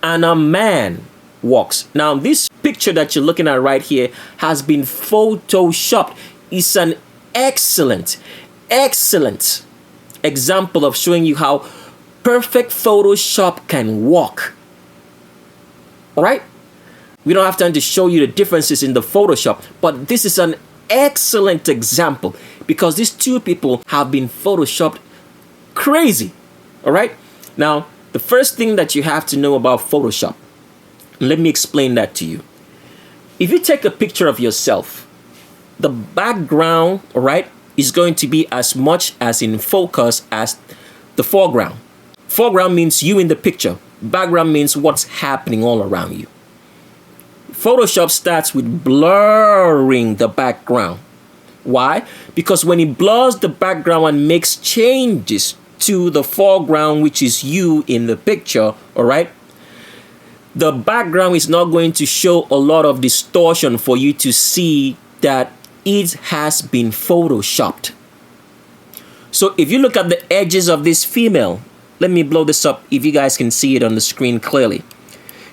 and a man walks. Now, this picture that you're looking at right here has been photoshopped. It's an excellent example of showing you how perfect Photoshop can walk. All right? We don't have time to show you the differences in the Photoshop, but this is an excellent example because these two people have been photoshopped crazy. All right? Now, the first thing that you have to know about Photoshop, let me explain that to you. If you take a picture of yourself, the background, all right, is going to be as much as in focus as the foreground. Foreground means you in the picture. Background means what's happening all around you. Photoshop starts with blurring the background. Why? Because when it blurs the background and makes changes to the foreground, which is you in the picture, all right, the background is not going to show a lot of distortion for you to see that it has been photoshopped. So if you look at the edges of this female, let me blow this up if you guys can see it on the screen clearly.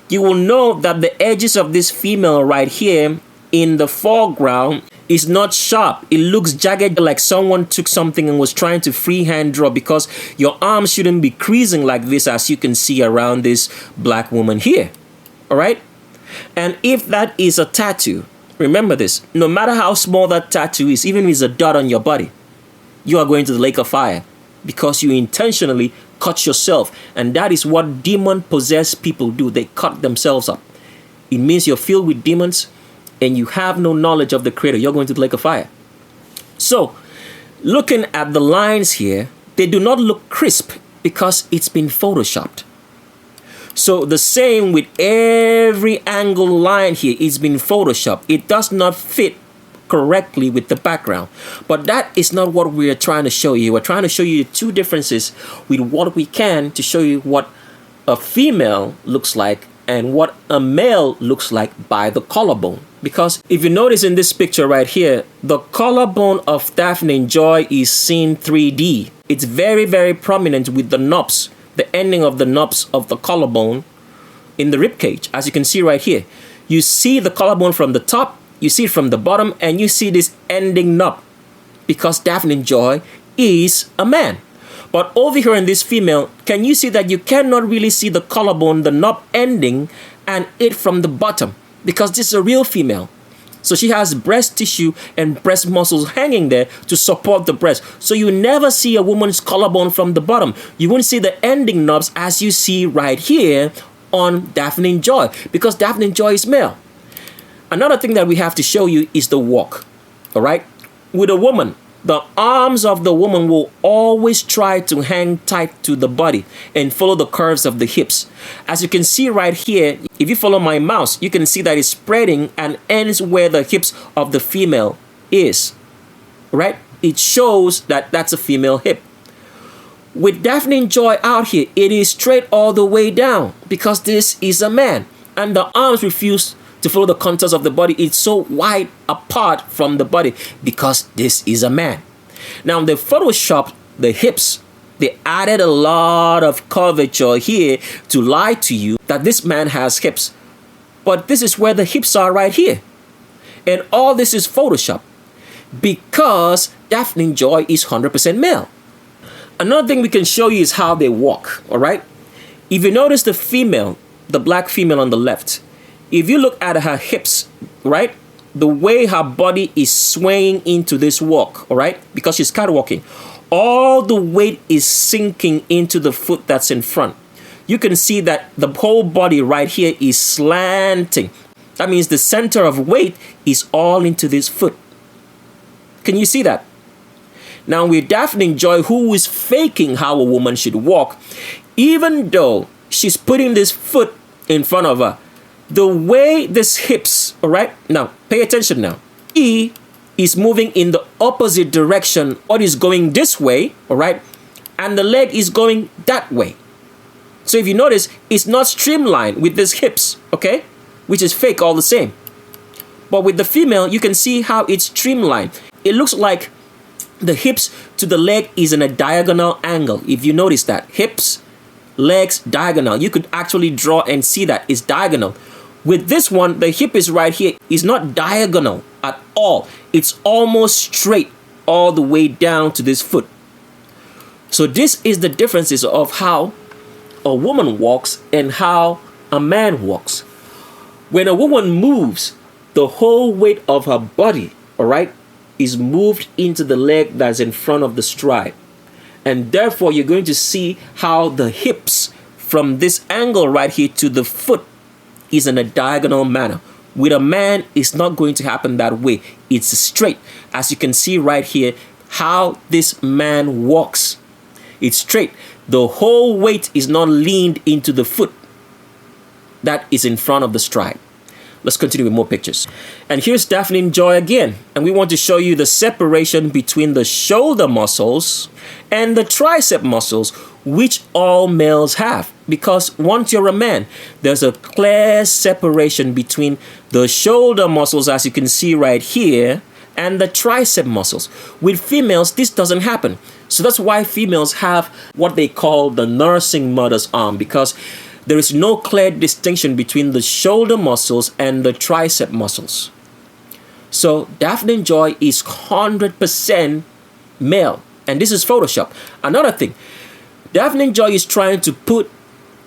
You will know that the edges of this female right here in the foreground is not sharp. It looks jagged, like someone took something and was trying to freehand draw, because your arms shouldn't be creasing like this, as you can see around this black woman here. All right? And if that is a tattoo, remember this, no matter how small that tattoo is, even if it's a dot on your body, you are going to the lake of fire because you intentionally cut yourself. And that is what demon-possessed people do. They cut themselves up. It means you're filled with demons and you have no knowledge of the Creator. You're going to the lake of fire. So, looking at the lines here, they do not look crisp because it's been photoshopped. So the same with every angle line here, it's been photoshopped. It does not fit correctly with the background. But that is not what we're trying to show you. We're trying to show you two differences with what we can to show you what a female looks like and what a male looks like by the collarbone. Because if you notice in this picture right here, the collarbone of Daphne Joy is seen 3D. It's very, very prominent with the knobs, the ending of the knobs of the collarbone in the rib cage, as you can see right here. You see the collarbone from the top, you see it from the bottom, and you see this ending knob because Daphne Joy is a man. But over here in this female, can you see that you cannot really see the collarbone, the knob ending, and it from the bottom? Because this is a real female. So she has breast tissue and breast muscles hanging there to support the breast. So you never see a woman's collarbone from the bottom. You won't see the ending knobs as you see right here on Daphne Joy, because Daphne Joy is male. Another thing that we have to show you is the walk. All right? With a woman, the arms of the woman will always try to hang tight to the body and follow the curves of the hips. As you can see right here, if you follow my mouse, you can see that it's spreading and ends where the hips of the female is. Right? It shows that that's a female hip. With Daphne Joy out here, it is straight all the way down because this is a man. And the arms refuse to follow the contours of the body. It's so wide apart from the body because this is a man. Now, they photoshopped the hips. They added a lot of curvature here to lie to you that this man has hips. But this is where the hips are right here. And all this is Photoshop because Daphne Joy is 100% male. Another thing we can show you is how they walk, all right? If you notice the female, the black female on the left, if you look at her hips, right? The way her body is swaying into this walk, all right? Because she's catwalking. All the weight is sinking into the foot that's in front. You can see that the whole body right here is slanting. That means the center of weight is all into this foot. Can you see that? Now with Daphne Joy, who is faking how a woman should walk, even though she's putting this foot in front of her, the way this hips, all right? Now, pay attention now. E is moving in the opposite direction. What is going this way, all right? And the leg is going that way. So if you notice, it's not streamlined with these hips, okay? Which is fake all the same. But with the female, you can see how it's streamlined. It looks like the hips to the leg is in a diagonal angle. If you notice that, hips, legs, diagonal. You could actually draw and see that it's diagonal. With this one, the hip is right here. It's not diagonal at all. It's almost straight all the way down to this foot. So this is the differences of how a woman walks and how a man walks. When a woman moves, the whole weight of her body, all right, is moved into the leg that's in front of the stride. And therefore, you're going to see how the hips from this angle right here to the foot is in a diagonal manner. With a man, it's not going to happen that way. It's straight. As you can see right here, how this man walks. It's straight. The whole weight is not leaned into the foot that is in front of the stride. Let's continue with more pictures. And here's Daphne Joy again. And we want to show you the separation between the shoulder muscles and the tricep muscles, which all males have. Because once you're a man, there's a clear separation between the shoulder muscles, as you can see right here, and the tricep muscles. With females, this doesn't happen. So that's why females have what they call the nursing mother's arm, because there is no clear distinction between the shoulder muscles and the tricep muscles. So Daphne Joy is 100% male. And this is Photoshop. Another thing, Daphne Joy is trying to put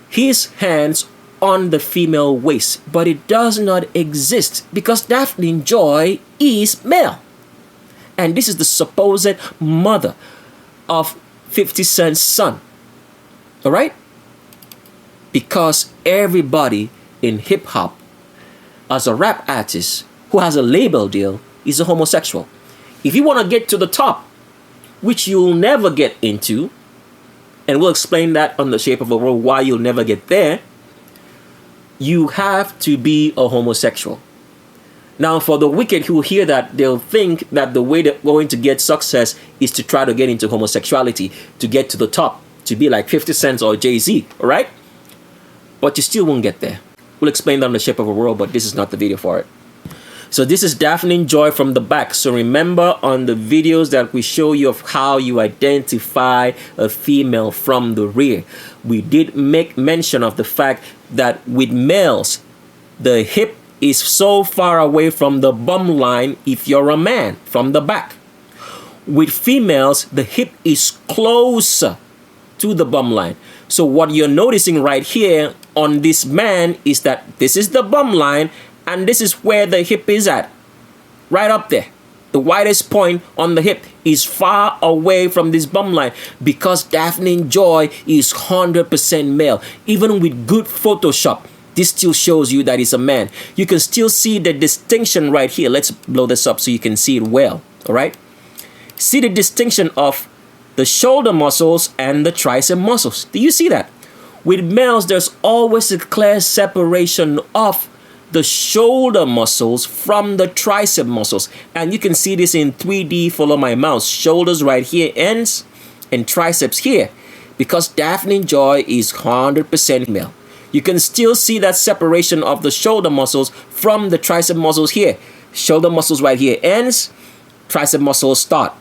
his hands on the female waist, but it does not exist because Daphne Joy is male. And this is the supposed mother of 50 Cent's son. All right? Because everybody in hip hop, as a rap artist who has a label deal, is a homosexual. If you want to get to the top, which you'll never get into, and we'll explain that on The Shape of a World why you'll never get there, you have to be a homosexual. Now, for the wicked who hear that, they'll think that the way they're going to get success is to try to get into homosexuality, to get to the top, to be like 50 Cent or Jay-Z, all right? But you still won't get there. We'll explain that on The Shape of a World, but this is not the video for it. So this is Daphne Joy from the back. So remember on the videos that we show you of how you identify a female from the rear, we did make mention of the fact that with males, the hip is so far away from the bum line if you're a man from the back. With females, the hip is closer to the bum line. So what you're noticing right here on this man is that this is the bum line and this is where the hip is at. Right up there. The widest point on the hip is far away from this bum line because Daphne Joy is 100% male. Even with good Photoshop, this still shows you that he's a man. You can still see the distinction right here. Let's blow this up so you can see it well. All right. See the distinction of the shoulder muscles and the tricep muscles. Do you see that? With males, there's always a clear separation of the shoulder muscles from the tricep muscles. And you can see this in 3D. Follow my mouse. Shoulders right here ends and triceps here. Because Daphne Joy is 100% male. You can still see that separation of the shoulder muscles from the tricep muscles here. Shoulder muscles right here ends, tricep muscles start.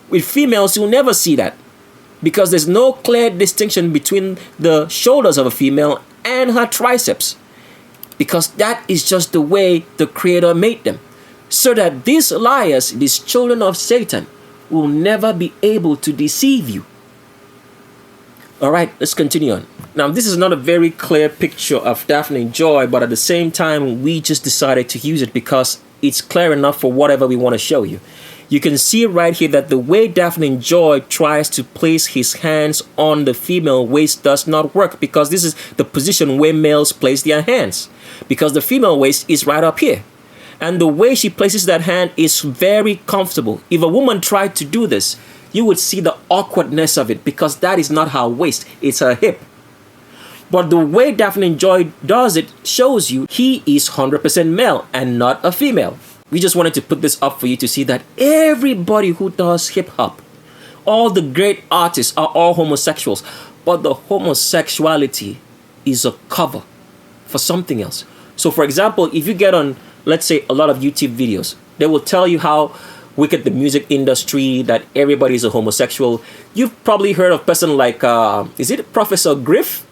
With females, you'll never see that because there's no clear distinction between the shoulders of a female and her triceps, because that is just the way the Creator made them, so that these liars, these children of Satan, will never be able to deceive you. All right, let's continue on. Now, this is not a very clear picture of Daphne Joy, but at the same time, we just decided to use it because it's clear enough for whatever we want to show you. You can see right here that the way Daphne Joy tries to place his hands on the female waist does not work, because this is the position where males place their hands, because the female waist is right up here. And the way she places that hand is very comfortable. If a woman tried to do this, you would see the awkwardness of it, because that is not her waist, it's her hip. But the way Daphne Joy does it shows you he is 100% male and not a female. We just wanted to put this up for you to see that everybody who does hip hop, all the great artists are all homosexuals, but the homosexuality is a cover for something else. So for example, if you get on, let's say, a lot of YouTube videos, they will tell you how wicked the music industry, that everybody is a homosexual. You've probably heard of a person like, is it Professor Griff?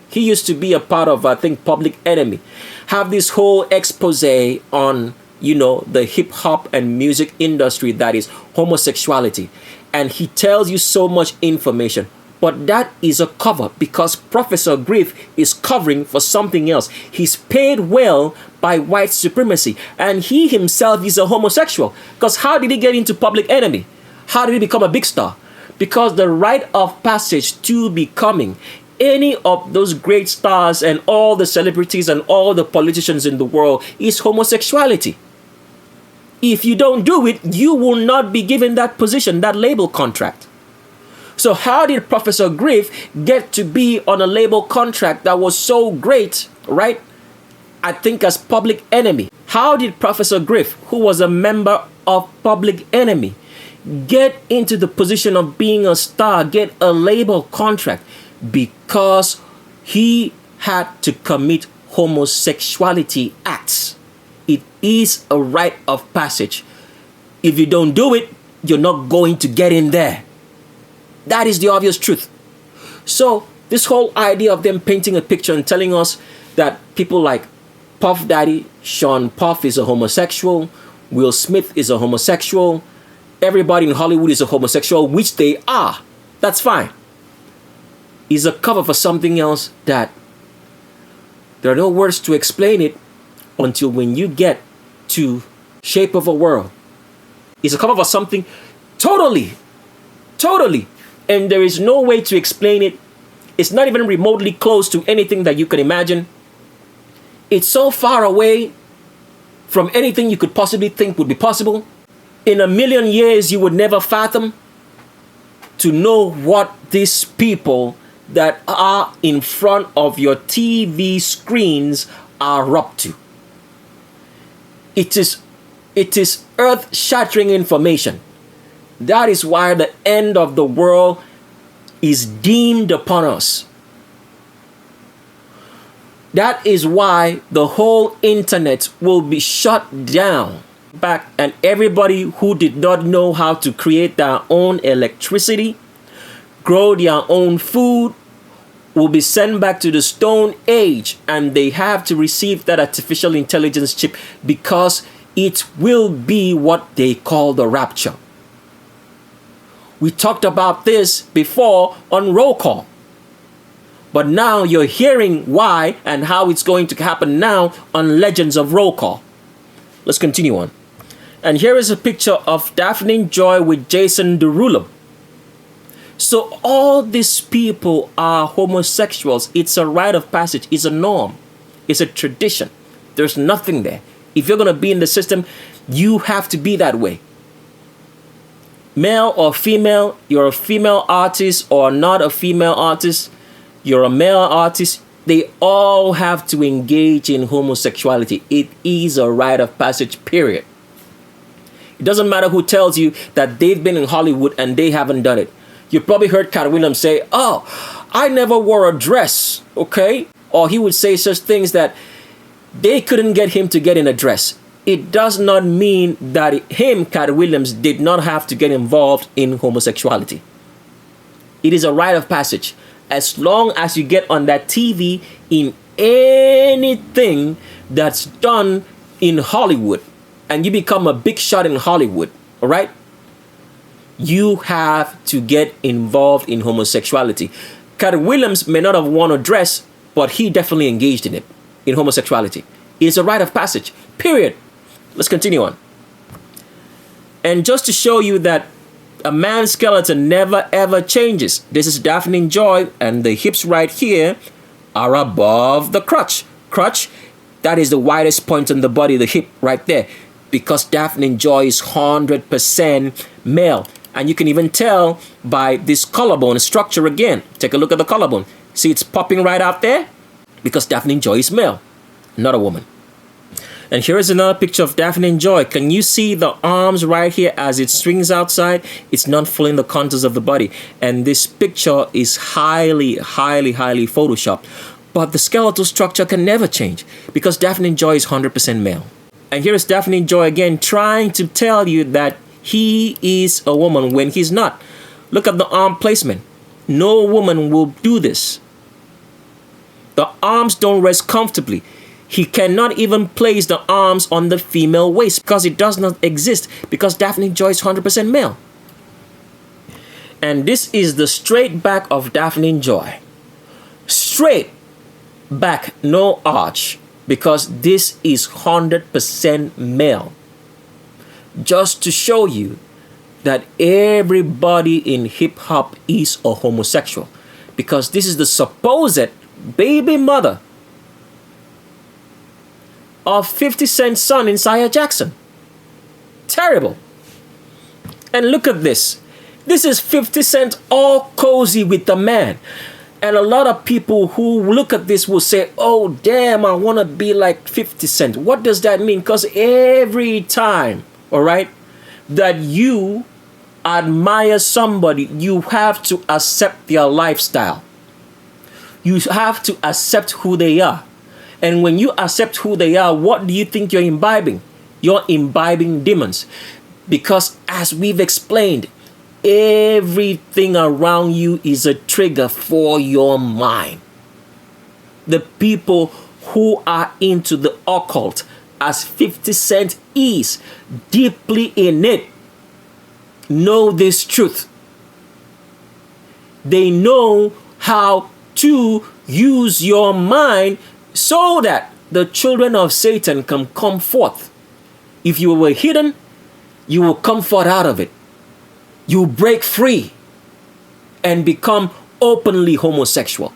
He used to be a part of, I think, Public Enemy. Have this whole expose on, you know, the hip hop and music industry that is homosexuality. And he tells you so much information. But that is a cover, because Professor Griff is covering for something else. He's paid well by white supremacy, and he himself is a homosexual. Because how did he get into Public Enemy? How did he become a big star? Because the rite of passage to becoming any of those great stars and all the celebrities and all the politicians in the world is homosexuality. If you don't do it, you will not be given that position, that label contract. So how did Professor Griff get to be on a label contract that was so great, right? I think as Public Enemy. How did Professor Griff, who was a member of Public Enemy, get into the position of being a star, get a label contract? Because he had to commit homosexuality acts. It is a rite of passage. If you don't do it, you're not going to get in there. That is the obvious truth. So this whole idea of them painting a picture and telling us that people like Puff Daddy, Sean Puff is a homosexual, Will Smith is a homosexual, everybody in Hollywood is a homosexual, which they are. That's fine. Is a cover for something else that there are no words to explain it until when you get to Shape of a World. It's a cover for something totally, and there is no way to explain it. It's not even remotely close to anything that you can imagine. It's so far away from anything you could possibly think would be possible. In a million years, you would never fathom to know what these people that are in front of your TV screens are up to. It is earth-shattering information. That is why the end of the world is deemed upon us. That is why the whole internet will be shut down back, and everybody who did not know how to create their own electricity, grow their own food, will be sent back to the Stone Age, and they have to receive that artificial intelligence chip, because it will be what they call the rapture. We talked about this before on Roll Call. But now you're hearing why and how it's going to happen now on Legends of Roll Call. Let's continue on. And here is a picture of Daphne Joy with Jason Derulo. So all these people are homosexuals. It's a rite of passage. It's a norm. It's a tradition. There's nothing there. If you're going to be in the system, you have to be that way. Male or female, you're a female artist or not a female artist, you're a male artist, they all have to engage in homosexuality. It is a rite of passage, period. It doesn't matter who tells you that they've been in Hollywood and they haven't done it. You probably heard Cat Williams say, "Oh, I never wore a dress, okay? or he would say such things that they couldn't get him to get in a dress. It does not mean that him, Cat Williams, did not have to get involved in homosexuality. It is a rite of passage. As long as you get on that TV in anything that's done in Hollywood and you become a big shot in Hollywood, all right? You have to get involved in homosexuality. Cat Williams may not have worn a dress, but he definitely engaged in it, in homosexuality. It is a rite of passage, period. Let's continue on. And just to show you that a man's skeleton never ever changes, this is Daphne Joy, and the hips right here are above the crotch. Crotch, that is the widest point on the body, the hip right there, because Daphne Joy is 100% male. And you can even tell by this collarbone structure again. Take a look at the collarbone. See, it's popping right out there because Daphne Joy is male, not a woman. And here is another picture of Daphne Joy. Can you see the arms right here as it swings outside? It's not fully in the contours of the body. And this picture is highly photoshopped. But the skeletal structure can never change because Daphne Joy is 100% male. And here is Daphne Joy again trying to tell you that he is a woman when he's not. Look at the arm placement. No woman will do this. The arms don't rest comfortably. He cannot even place the arms on the female waist because it does not exist, because Daphne Joy is 100% male. And this is the straight back of Daphne Joy. Straight back, no arch, because this is 100% male. Just to show you that everybody in hip hop is a homosexual, because this is the supposed baby mother of 50 Cent's son, Isaiah Jackson. Terrible. And look at this. This is 50 Cent all cozy with the man. And a lot of people who look at this will say, oh, damn, I want to be like 50 Cent. What does that mean? Because every time, all right, that you admire somebody, you have to accept their lifestyle. You have to accept who they are. And when you accept who they are, what do you think you're imbibing? You're imbibing demons. Because as we've explained, everything around you is a trigger for your mind. The people who are into the occult, as 50 Cent is deeply in it, know this truth. They know how to use your mind so that the children of Satan can come forth. If you were hidden, you will come forth out of it. You break free and become openly homosexual.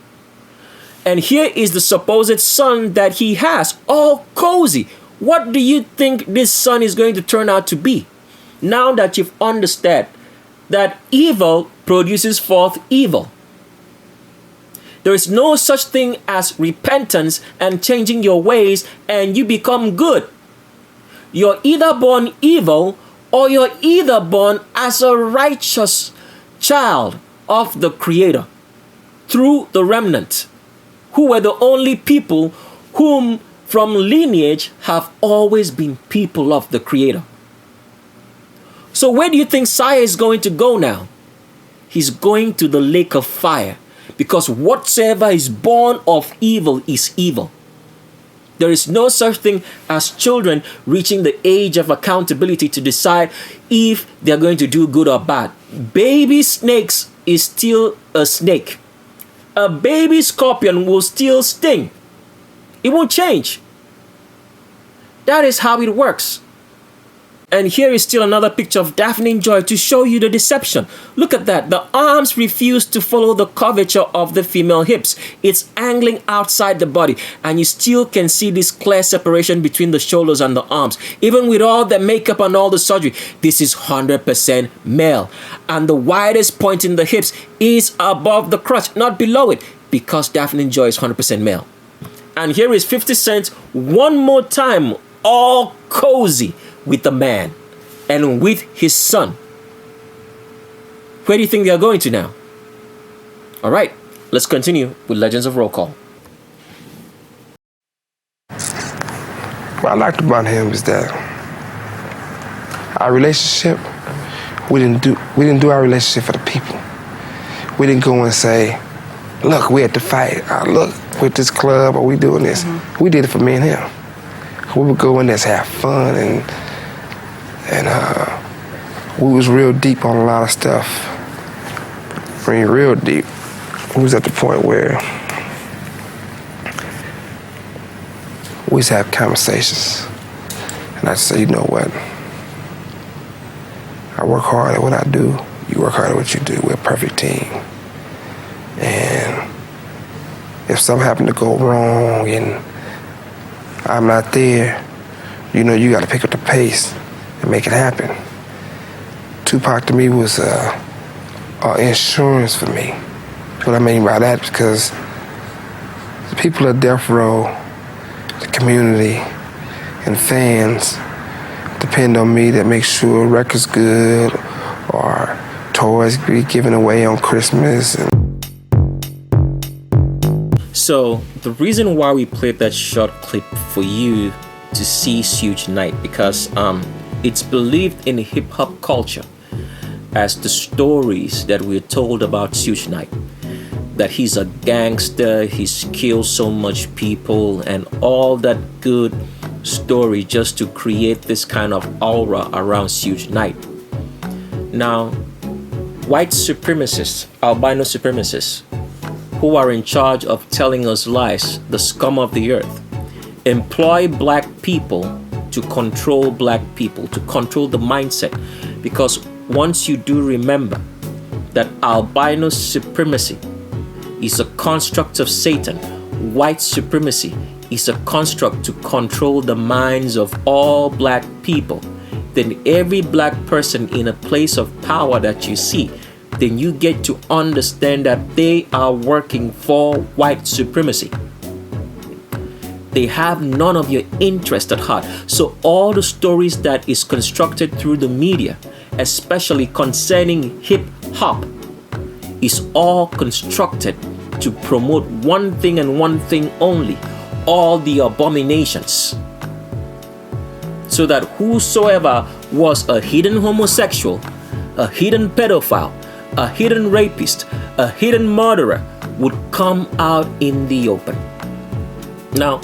And here is the supposed son that he has, all cozy. What do you think this son is going to turn out to be? Now that you've understood that evil produces forth evil. There is no such thing as repentance and changing your ways and you become good. You're either born evil or you're either born as a righteous child of the Creator through the remnant, who were the only people whom from lineage have always been people of the Creator. So where do you think Sire is going to go now? He's going to the lake of fire. Because whatsoever is born of evil is evil. There is no such thing as children reaching the age of accountability to decide if they're going to do good or bad. Baby snakes is still a snake. A baby scorpion will still sting. It won't change. That is how it works. And here is still another picture of Daphne Joy to show you the deception. Look at that. The arms refuse to follow the curvature of the female hips. It's angling outside the body. And you still can see this clear separation between the shoulders and the arms. Even with all the makeup and all the surgery, this is 100% male. And the widest point in the hips is above the crotch, not below it, because Daphne Joy is 100% male. And here is 50 Cent one more time, all cozy with the man and with his son. Where do you think they are going to now? All right, let's continue with Legends of Roll Call. What I liked about him is that our relationship, we didn't do our relationship for the people. We didn't go and say, look, we at the fight. Look, with this club, or we doing this. Mm-hmm. We did it for me and him. We would go in there, have fun, and we was real deep on a lot of stuff. I mean, real deep. We was at the point where we used to have conversations. And I'd say, you know what? I work hard at what I do. You work hard at what you do. We're a perfect team. And if something happened to go wrong and I'm not there, you know, you got to pick up the pace and make it happen. Tupac to me was insurance for me. What I mean by that, because the people at Death Row, the community, and fans depend on me to make sure records good or toys be given away on Christmas. So the reason why we played that short clip for you to see Suge Knight, because it's believed in hip hop culture as the stories that we're told about Suge Knight, that he's a gangster, he's killed so much people, and all that good story just to create this kind of aura around Suge Knight. Now, white supremacists, albino supremacists, who are in charge of telling us lies, the scum of the earth, employ black people to control black people, to control the mindset. Because once you do remember that albino supremacy is a construct of Satan, white supremacy is a construct to control the minds of all black people, then every black person in a place of power that you see, then you get to understand that they are working for white supremacy. They have none of your interest at heart. So all the stories that is constructed through the media, especially concerning hip hop, is all constructed to promote one thing and one thing only: all the abominations. So that whosoever was a hidden homosexual, a hidden pedophile, a hidden rapist, a hidden murderer would come out in the open. Now,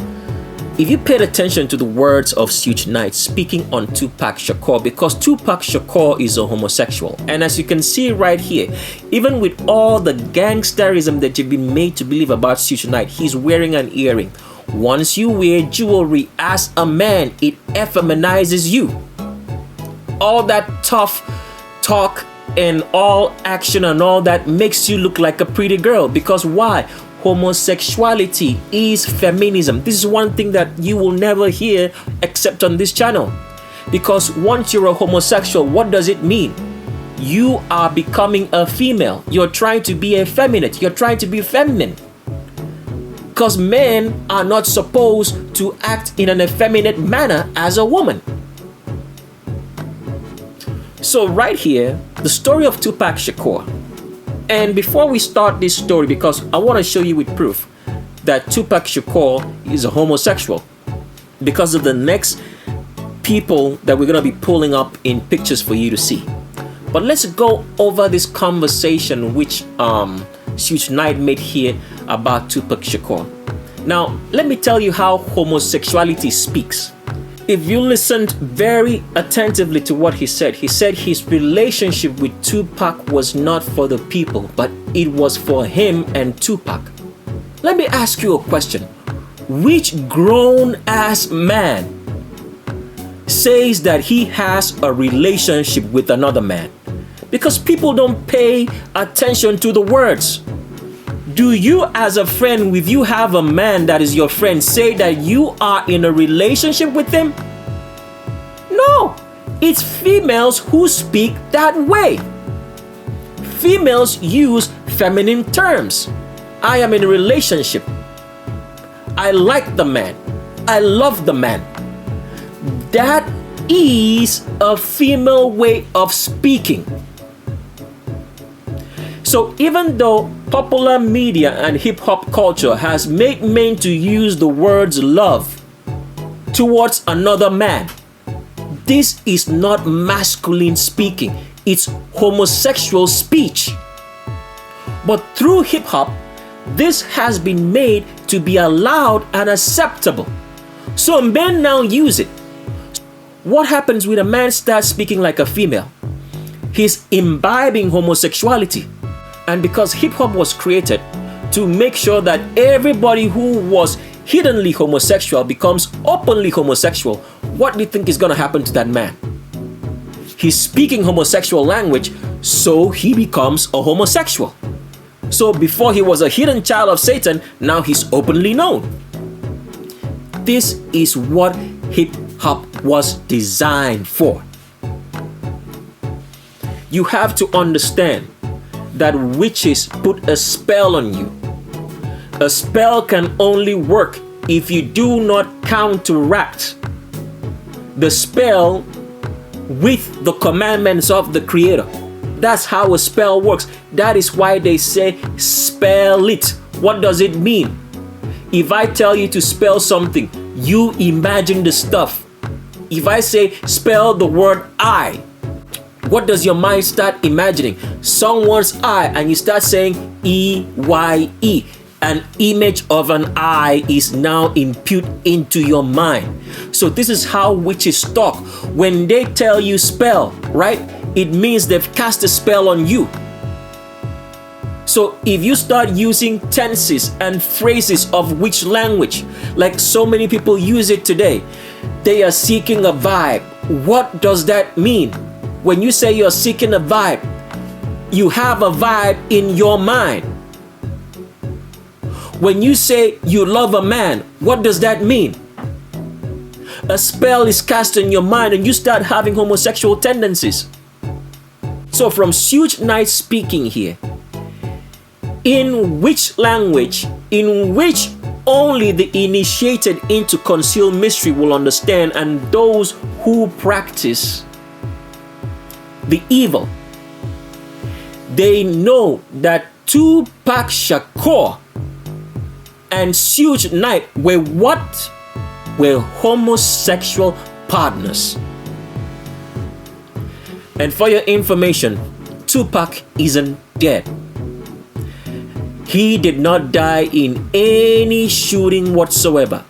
if you paid attention to the words of Suge Knight speaking on Tupac Shakur, because Tupac Shakur is a homosexual, and as you can see right here, even with all the gangsterism that you've been made to believe about Suge Knight, he's wearing an earring. Once you wear jewelry as a man, it effeminizes you. All that tough talk and all action and all that makes you look like a pretty girl. Because why? Homosexuality is feminism. This is one thing that you will never hear except on this channel. Because once you're a homosexual, what does it mean? You are becoming a female. You're trying to be effeminate. You're trying to be feminine. Because men are not supposed to act in an effeminate manner as a woman. So right here, the story of Tupac Shakur. And before we start this story, because I want to show you with proof that Tupac Shakur is a homosexual, because of the next people that we're going to be pulling up in pictures for you to see. But let's go over this conversation which Suge Knight made here about Tupac Shakur. Now, let me tell you how homosexuality speaks. If you listened very attentively to what he said his relationship with Tupac was not for the people, but it was for him and Tupac. Let me ask you a question. Which grown-ass man says that he has a relationship with another man? Because people don't pay attention to the words. Do you, as a friend, if you have a man that is your friend, say that you are in a relationship with him? No, it's females who speak that way. Females use feminine terms. I am in a relationship. I like the man. I love the man. That is a female way of speaking. So even though popular media and hip-hop culture has made men to use the words love, towards another man. This is not masculine speaking, it's homosexual speech. But through hip hop, this has been made to be allowed and acceptable. So men now use it. What happens when a man starts speaking like a female? He's imbibing homosexuality. And because hip hop was created to make sure that everybody who was hiddenly homosexual becomes openly homosexual, what do you think is going to happen to that man? He's speaking homosexual language, so he becomes a homosexual. So before he was a hidden child of Satan, now he's openly known. This is what hip hop was designed for. You have to understand that witches put a spell on you. A spell can only work if you do not counteract the spell with the commandments of the Creator. That's how a spell works. That is why they say spell it. What does it mean? If I tell you to spell something, you imagine the stuff. If I say spell the word I, what does your mind start imagining? Someone's eye, and you start saying E-Y-E. An image of an eye is now imputed into your mind. So this is how witches talk. When they tell you spell, right, it means they've cast a spell on you. So if you start using tenses and phrases of witch language, like so many people use it today, they are seeking a vibe. What does that mean? When you say you're seeking a vibe, you have a vibe in your mind. When you say you love a man, what does that mean? A spell is cast in your mind and you start having homosexual tendencies. So from Suge Knight speaking here, in which language, in which only the initiated into concealed mystery will understand, and those who practice the evil, they know that Tupac Shakur and Suge Knight were what? Were homosexual partners. And for your information, Tupac isn't dead. He did not die in any shooting whatsoever.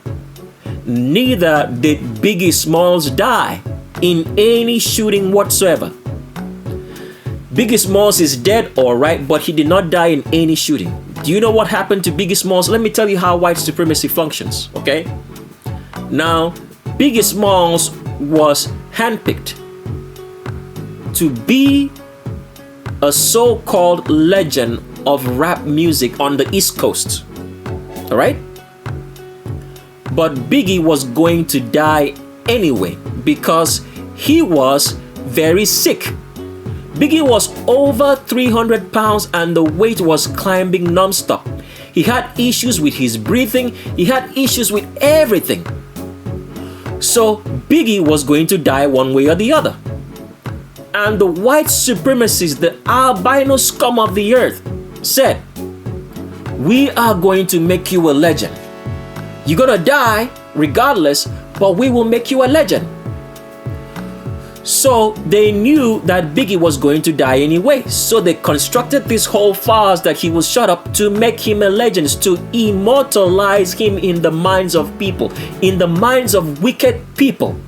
Neither did Biggie Smalls die in any shooting whatsoever. Biggie Smalls is dead, alright, but he did not die in any shooting. Do you know what happened to Biggie Smalls? Let me tell you how white supremacy functions, okay? Now, Biggie Smalls was handpicked to be a so-called legend of rap music on the East Coast, alright? But Biggie was going to die anyway because he was very sick. Biggie was over 300 pounds and the weight was climbing non-stop. He had issues with his breathing. He had issues with everything. So Biggie was going to die one way or the other. And the white supremacists, the albino scum of the earth, said, we are going to make you a legend. You're gonna die regardless, but we will make you a legend. So they knew that Biggie was going to die anyway. So they constructed this whole farce that he was shut up to make him a legend, to immortalize him in the minds of people, in the minds of wicked people,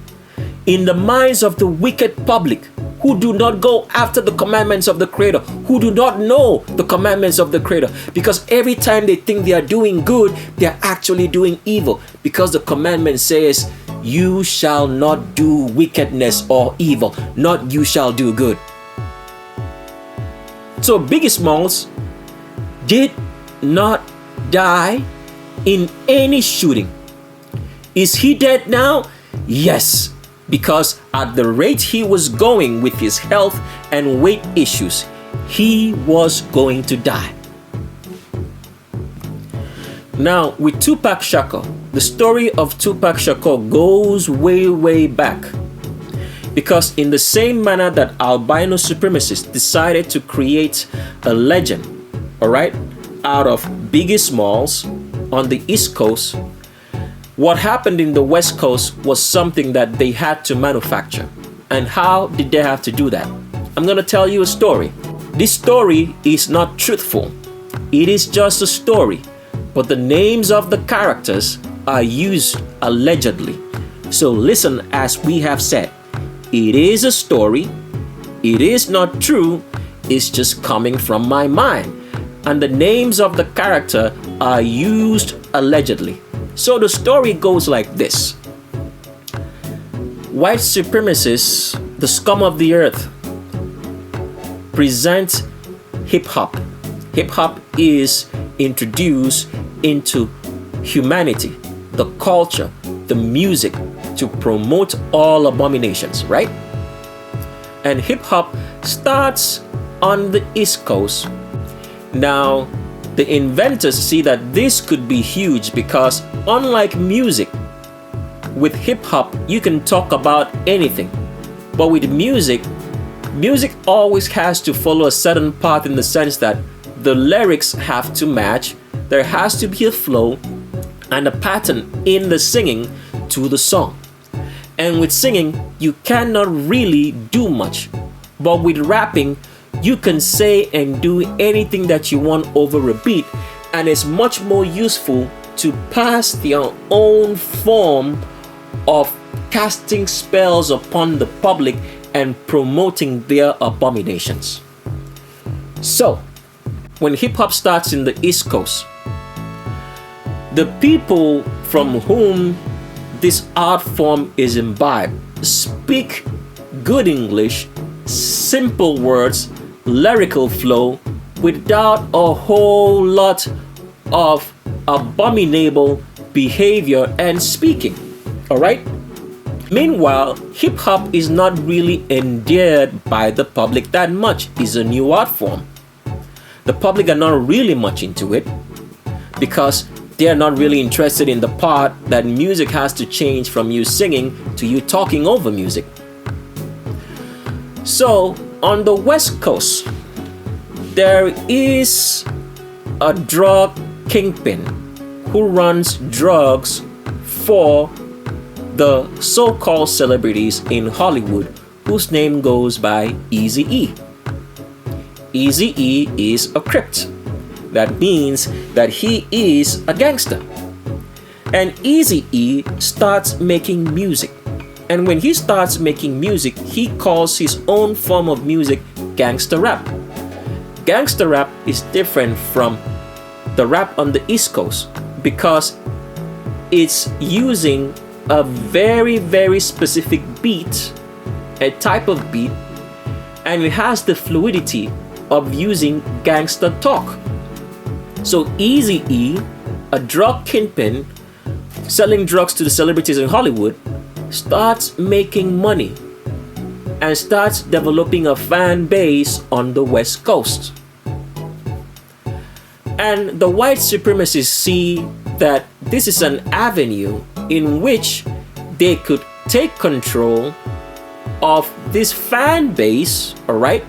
in the minds of the wicked public who do not go after the commandments of the Creator, who do not know the commandments of the Creator. Because every time they think they are doing good, they are actually doing evil. Because the commandment says, you shall not do wickedness or evil, not you shall do good. So Biggie Smalls did not die in any shooting. Is he dead now? Yes, because at the rate he was going with his health and weight issues, he was going to die. Now, with Tupac Shakur, the story of Tupac Shakur goes way, way back. Because in the same manner that albino supremacists decided to create a legend, all right, out of Biggie Smalls on the East Coast, What happened in the West Coast was something that they had to manufacture. And how did they have to do that? I'm going to tell you a story. This story is not truthful. It is just a story, but the names of the characters are used allegedly. So listen, as we have said, it is a story. It is not true. It's just coming from my mind. And the names of the character are used allegedly. So the story goes like this. White supremacists, the scum of the earth, present hip-hop. Hip-hop is introduced into humanity, the culture, the music, to promote all abominations, right? And hip-hop starts on the East Coast. Now, the inventors see that this could be huge because unlike music, with hip-hop, you can talk about anything. But with music always has to follow a certain path in the sense that the lyrics have to match, there has to be a flow and a pattern in the singing to the song. And with singing, you cannot really do much. But with rapping, you can say and do anything that you want over a beat, and it's much more useful to pass their own form of casting spells upon the public and promoting their abominations. So, when hip-hop starts in the East Coast, the people from whom this art form is imbibed speak good English, simple words, lyrical flow, without a whole lot of abominable behavior and speaking. Alright? Meanwhile, hip-hop is not really endeared by the public that much. It's a new art form. The public are not really much into it because they are not really interested in the part that music has to change from you singing to you talking over music. So, on the West Coast, there is a drug kingpin who runs drugs for the so-called celebrities in Hollywood, whose name goes by Eazy-E. Eazy-E is a Crip. That means that he is a gangster. And Eazy-E starts making music. And when he starts making music, he calls his own form of music gangster rap. Gangster rap is different from the rap on the East Coast because it's using a very, very specific beat, a type of beat, and it has the fluidity of using gangster talk. So Eazy-E, a drug kingpin selling drugs to the celebrities in Hollywood, starts making money and starts developing a fan base on the West Coast. And the white supremacists see that this is an avenue in which they could take control of this fan base, alright?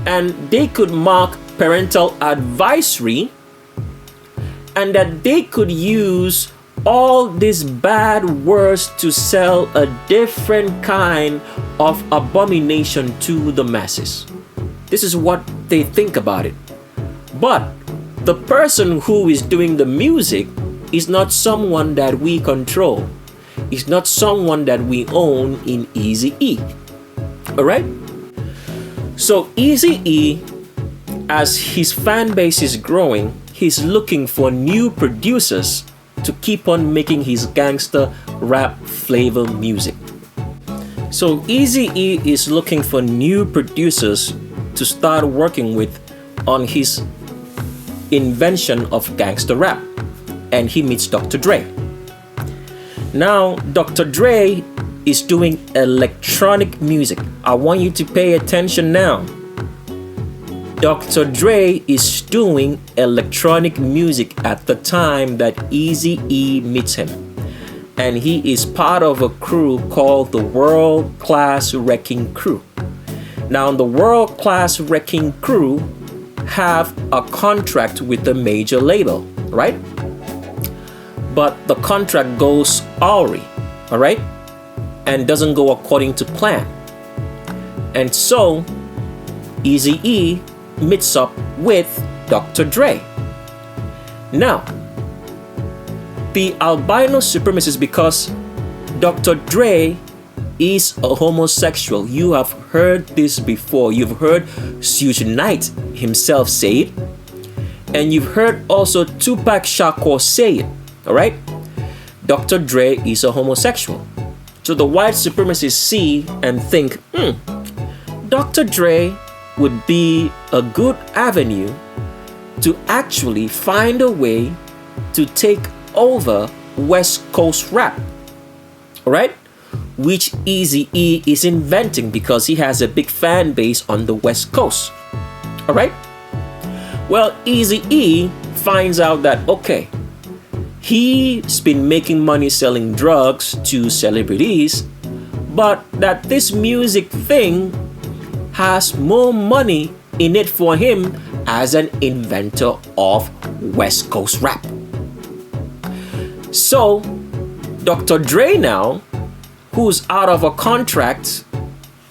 And they could mark parental advisory, and that they could use all these bad words to sell a different kind of abomination to the masses. This is what they think about it. But the person who is doing the music is not someone that we control. It's not someone that we own in Eazy-E. Alright? So Eazy-E, as his fan base is growing, he's looking for new producers to keep on making his gangster rap flavor music. So Eazy-E is looking for new producers to start working with on his invention of gangster rap, and he meets Dr. Dre. Now, Dr. Dre is doing electronic music. I want you to pay attention now. Dr. Dre is doing electronic music at the time that Eazy-E meets him. And he is part of a crew called the World Class Wrecking Crew. Now, the World Class Wrecking Crew have a contract with the major label, right? but the contract goes awry, all right, and doesn't go according to plan. And so Eazy-E meets up with Dr. Dre. Now, the albino supremacist, because Dr. Dre is a homosexual. You have heard this before. You've heard Suge Knight himself say it, and you've heard also Tupac Shakur say it, all right? Dr. Dre is a homosexual. So the white supremacists see and think, Dr. Dre would be a good avenue to actually find a way to take over West Coast rap, all right? Which Eazy-E is inventing because he has a big fan base on the West Coast, all right? Well, Eazy-E finds out that, okay, he's been making money selling drugs to celebrities, but that this music thing has more money in it for him as an inventor of West Coast rap. So, Dr. Dre now, who's out of a contract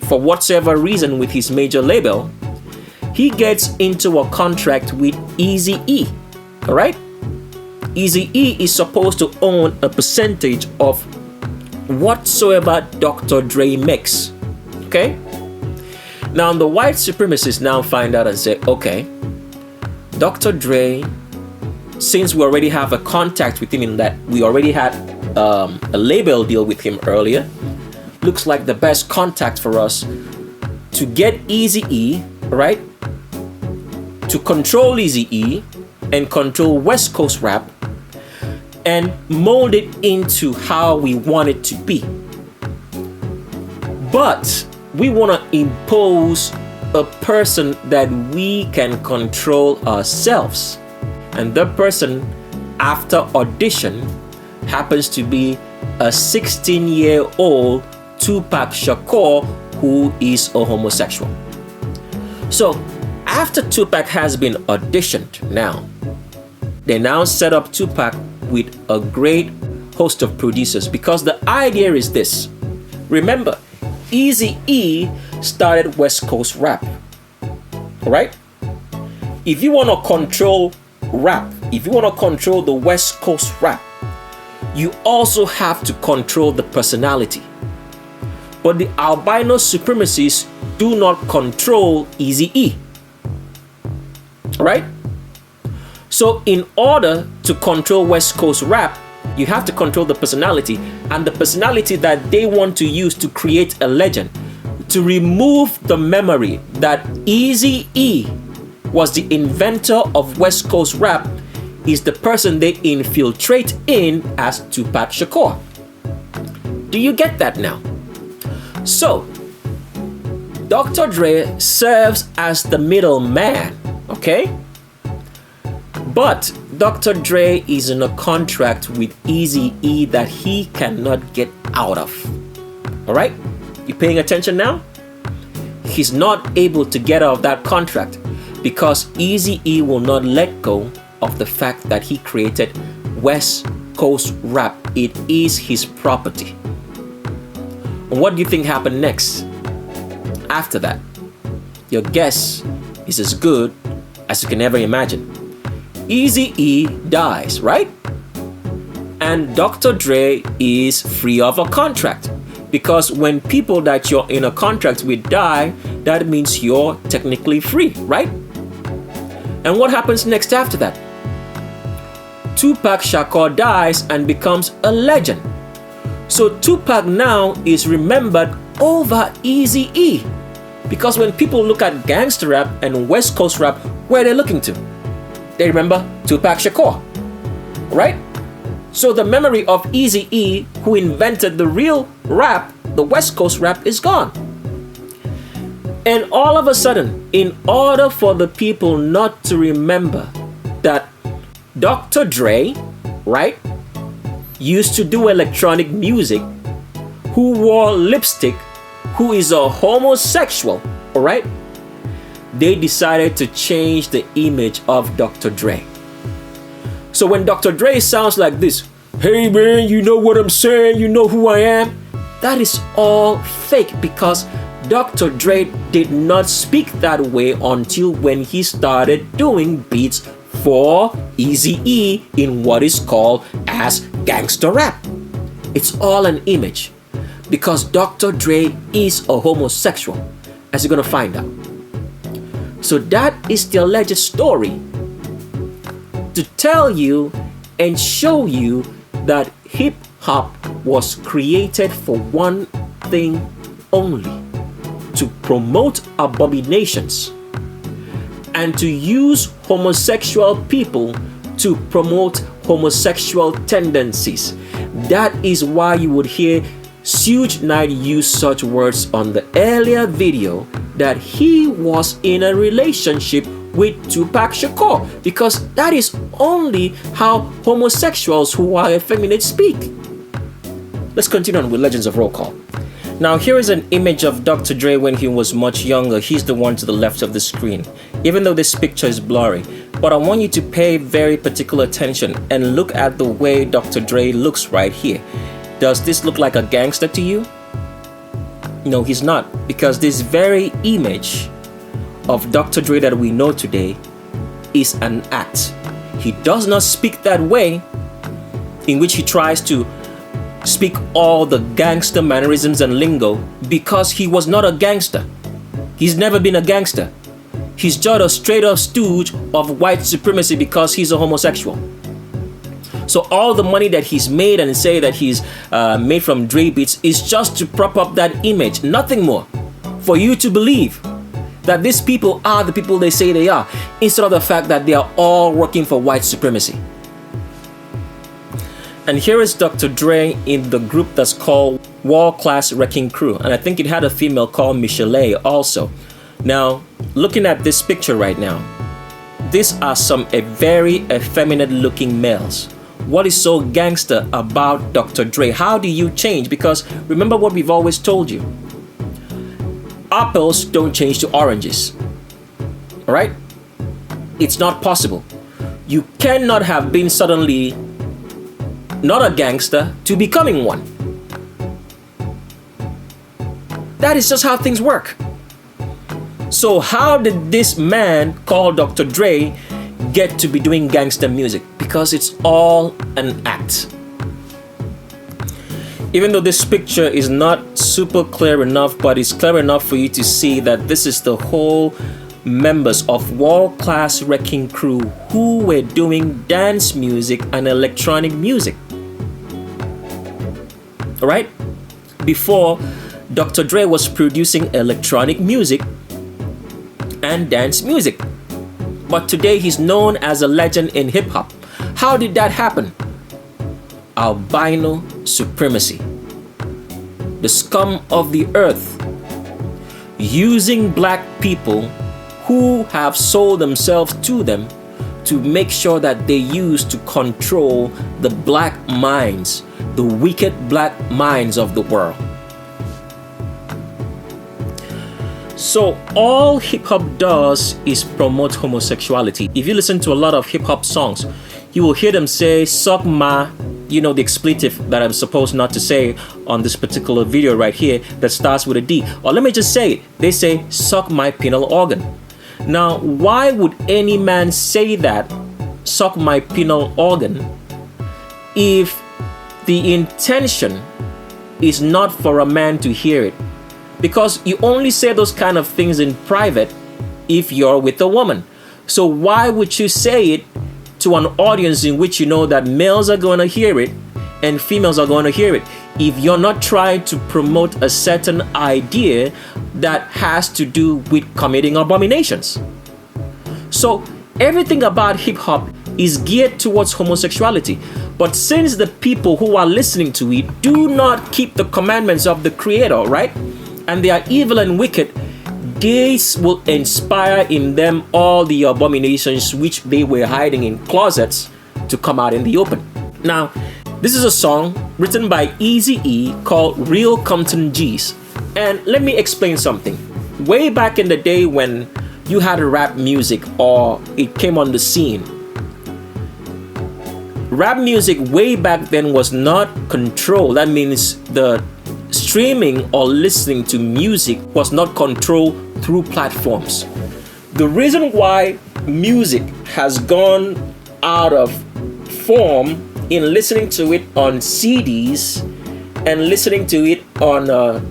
for whatsoever reason with his major label, he gets into a contract with Eazy-E, all right? Eazy-E is supposed to own a percentage of whatsoever Dr. Dre makes, okay? Now, the white supremacists now find out and say, okay, Dr. Dre, since we already have a contact with him in that we already had a label deal with him earlier, looks like the best contact for us to get Eazy-E, right? To control Eazy-E and control West Coast rap and mold it into how we want it to be. But we want to impose a person that we can control ourselves. And that person, after audition, happens to be a 16-year-old Tupac Shakur who is a homosexual. So, after Tupac has been auditioned now, they now set up Tupac with a great host of producers because the idea is this. Remember, Eazy-E started West Coast rap, right? If you want to control rap, if you want to control the West Coast rap, you also have to control the personality. But the albino supremacists do not control Eazy-E, right? So in order to control West Coast rap, you have to control the personality, and the personality that they want to use to create a legend, to remove the memory that Eazy-E was the inventor of West Coast rap, is the person they infiltrate in as Tupac Shakur. Do you get that now? So, Dr. Dre serves as the middleman, okay? But Dr. Dre is in a contract with Eazy-E that he cannot get out of. All right? You paying attention now? He's not able to get out of that contract because Eazy-E will not let go of the fact that he created West Coast rap. It is his property. And what do you think happened next? After that, your guess is as good as you can ever imagine. Eazy-E dies, right? And Dr. Dre is free of a contract. Because when people that you're in a contract with die, that means you're technically free, right? And what happens next after that? Tupac Shakur dies and becomes a legend. So Tupac now is remembered over Eazy-E. Because when people look at gangster rap and West Coast rap, where are they looking to? They remember Tupac Shakur, right? So the memory of Eazy-E, who invented the real rap, the West Coast rap, is gone. And all of a sudden, in order for the people not to remember that Dr. Dre, right, used to do electronic music, who wore lipstick, who is a homosexual, all right? They decided to change the image of Dr. Dre. So when Dr. Dre sounds like this, hey man, you know what I'm saying? You know who I am? That is all fake because Dr. Dre did not speak that way until when he started doing beats for Eazy-E in what is called as gangster rap. It's all an image because Dr. Dre is a homosexual, as you're gonna find out. So that is the alleged story to tell you and show you that hip-hop was created for one thing only: to promote abominations and to use homosexual people to promote homosexual tendencies. That is why you would hear Suge Knight use such words on the earlier video that he was in a relationship with Tupac Shakur, because that is only how homosexuals who are effeminate speak. Let's continue on with Legends of Roll Call. Now here is an image of Dr. Dre when he was much younger. He's the one to the left of the screen, even though this picture is blurry. But I want you to pay very particular attention and look at the way Dr. Dre looks right here. Does this look like a gangster to you? No, he's not, because this very image of Dr. Dre that we know today is an act. He does not speak that way, in which he tries to speak all the gangster mannerisms and lingo, because he was not a gangster. He's never been a gangster. He's just a straight up stooge of white supremacy because he's a homosexual. So all the money that he's made and say that he's made from Dre beats is just to prop up that image, nothing more. For you to believe that these people are the people they say they are, instead of the fact that they are all working for white supremacy. And here is Dr. Dre in the group that's called World Class Wrecking Crew. And I think it had a female called Michelle also. Now, looking at this picture right now, these are some very effeminate looking males. What is so gangster about Dr. Dre? How do you change? Because remember what we've always told you. Apples don't change to oranges. All right? It's not possible. You cannot have been suddenly not a gangster to becoming one. That is just how things work. So how did this man called Dr. Dre get to be doing gangster music? Because it's all an act. Even though this picture is not super clear enough, but it's clear enough for you to see that this is the whole members of World Class Wrecking Crew who were doing dance music and electronic music. Alright? Before, Dr. Dre was producing electronic music and dance music. But today he's known as a legend in hip-hop. How did that happen? Albino supremacy. The scum of the earth using black people who have sold themselves to them to make sure that they use to control the black minds, the wicked black minds of the world. So all hip-hop does is promote homosexuality. If you listen to a lot of hip-hop songs, you will hear them say, suck my, you know, the expletive that I'm supposed not to say on this particular video right here that starts with a D. Or let me just say it. They say, suck my penile organ. Now, why would any man say that, suck my penile organ, if the intention is not for a man to hear it? Because you only say those kind of things in private if you're with a woman. So why would you say it to an audience in which you know that males are going to hear it and females are going to hear it, if you're not trying to promote a certain idea that has to do with committing abominations? So everything about hip-hop is geared towards homosexuality. But since the people who are listening to it do not keep the commandments of the Creator, right? And they are evil and wicked, this will inspire in them all the abominations which they were hiding in closets to come out in the open. Now, this is a song written by Eazy-E called Real Compton G's. And let me explain something. Way back in the day when you had rap music or it came on the scene, Rap music way back then was not controlled. That means the streaming or listening to music was not controlled through platforms. The reason why music has gone out of form in listening to it on CDs and listening to it on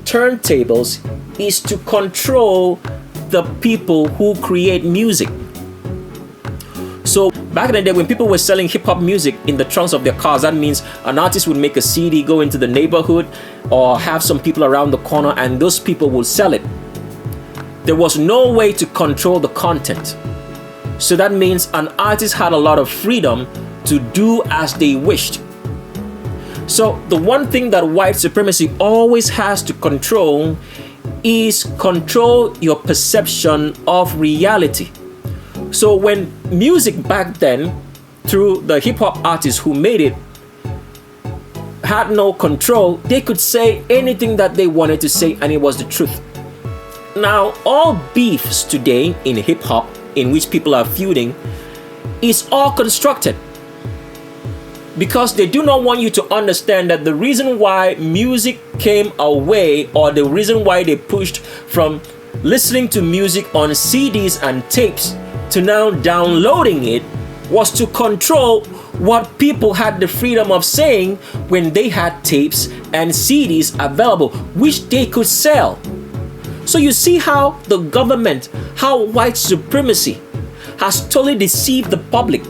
turntables is to control the people who create music. So back in the day when people were selling hip-hop music in the trunks of their cars, that means an artist would make a CD, go into the neighborhood or have some people around the corner, and those people would sell it. There was no way to control the content. So that means an artist had a lot of freedom to do as they wished. So the one thing that white supremacy always has to control is control your perception of reality. So when music back then, through the hip-hop artists who made it, had no control, they could say anything that they wanted to say and it was the truth. Now, all beefs today in hip-hop, in which people are feuding, is all constructed. Because they do not want you to understand that the reason why music came away, or the reason why they pushed from listening to music on CDs and tapes to now downloading it, was to control what people had the freedom of saying when they had tapes and CDs available, which they could sell. So you see how the government, how white supremacy has totally deceived the public,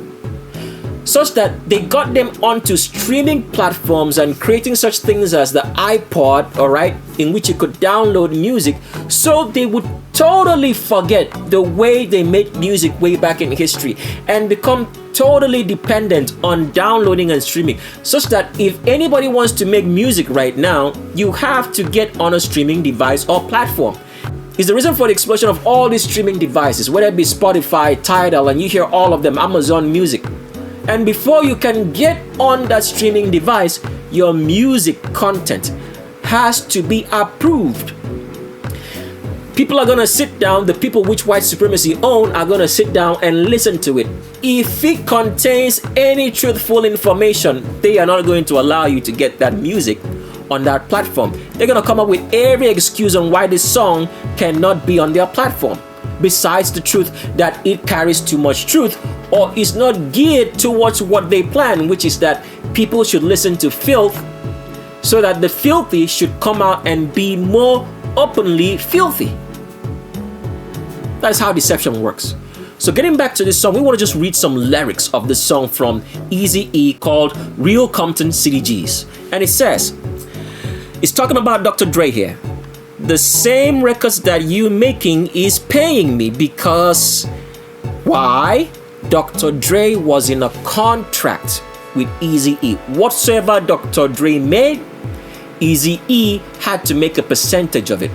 such that they got them onto streaming platforms and creating such things as the iPod, all right, in which you could download music, so they would totally forget the way they made music way back in history and become totally dependent on downloading and streaming, such that if anybody wants to make music right now, you have to get on a streaming device or platform. It's the reason for the explosion of all these streaming devices, whether it be Spotify, Tidal, and you hear all of them, Amazon Music. And before you can get on that streaming device, your music content has to be approved. People are going to sit down, the people which white supremacy own are going to sit down and listen to it. If it contains any truthful information, they are not going to allow you to get that music on that platform. They're going to come up with every excuse on why this song cannot be on their platform, besides the truth that it carries too much truth or is not geared towards what they plan, which is that people should listen to filth so that the filthy should come out and be more openly filthy. That's how deception works. So getting back to this song, we want to just read some lyrics of this song from Eazy-E called Real Compton City G's. And it says, it's talking about Dr. Dre here. The same records that you making is paying me because why? Dr. Dre was in a contract with Eazy-E. Whatsoever Dr. Dre made, Eazy-E had to make a percentage of it.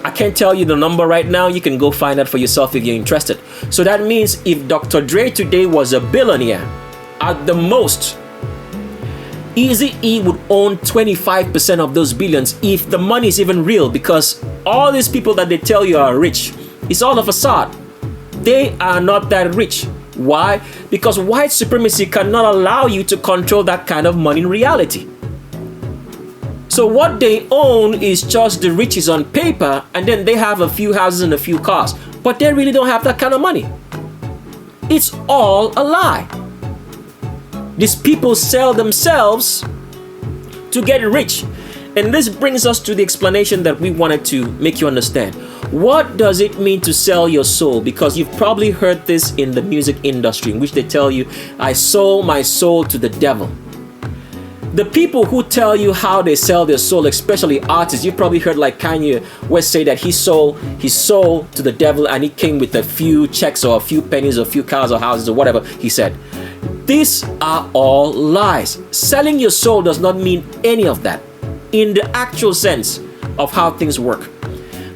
I can't tell you the number right now. You can go find out for yourself if you're interested. So that means if Dr. Dre today was a billionaire, at the most, Eazy-E would own 25% of those billions if the money is even real, because all these people that they tell you are rich, it's all a facade. They are not that rich. Why? Because white supremacy cannot allow you to control that kind of money in reality. So what they own is just the riches on paper, and then they have a few houses and a few cars, but they really don't have that kind of money. It's all a lie. These people sell themselves to get rich. And this brings us to the explanation that we wanted to make you understand. What does it mean to sell your soul? Because you've probably heard this in the music industry, in which they tell you, I sold my soul to the devil. The people who tell you how they sell their soul, especially artists, you've probably heard like Kanye West say that he sold his soul to the devil and he came with a few checks or a few pennies or a few cars or houses or whatever he said. These are all lies. Selling your soul does not mean any of that in the actual sense of how things work.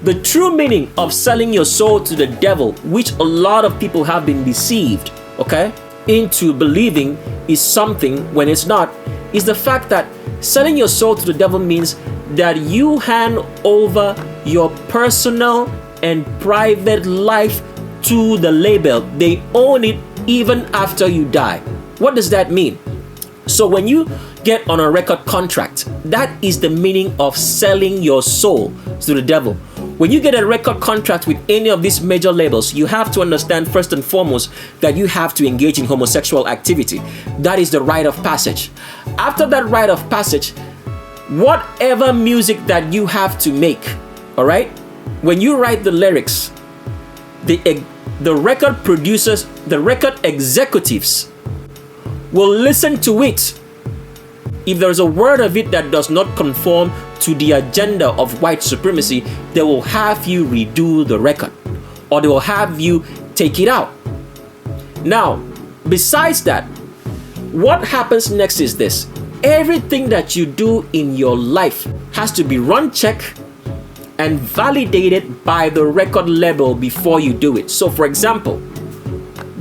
The true meaning of selling your soul to the devil, which a lot of people have been deceived, okay, into believing is something when it's not, is the fact that selling your soul to the devil means that you hand over your personal and private life to the label. They own it even after you die. What does that mean? So when you get on a record contract, that is the meaning of selling your soul to the devil. When you get a record contract with any of these major labels, you have to understand first and foremost that you have to engage in homosexual activity. That is the rite of passage. After that rite of passage, whatever music that you have to make, all right, when you write the lyrics, the record producers, the record executives will listen to it. If there is a word of it that does not conform to the agenda of white supremacy, they will have you redo the record, or they will have you take it out. Now, besides that, what happens next is this. Everything that you do in your life has to be run check and validated by the record label before you do it. So for example,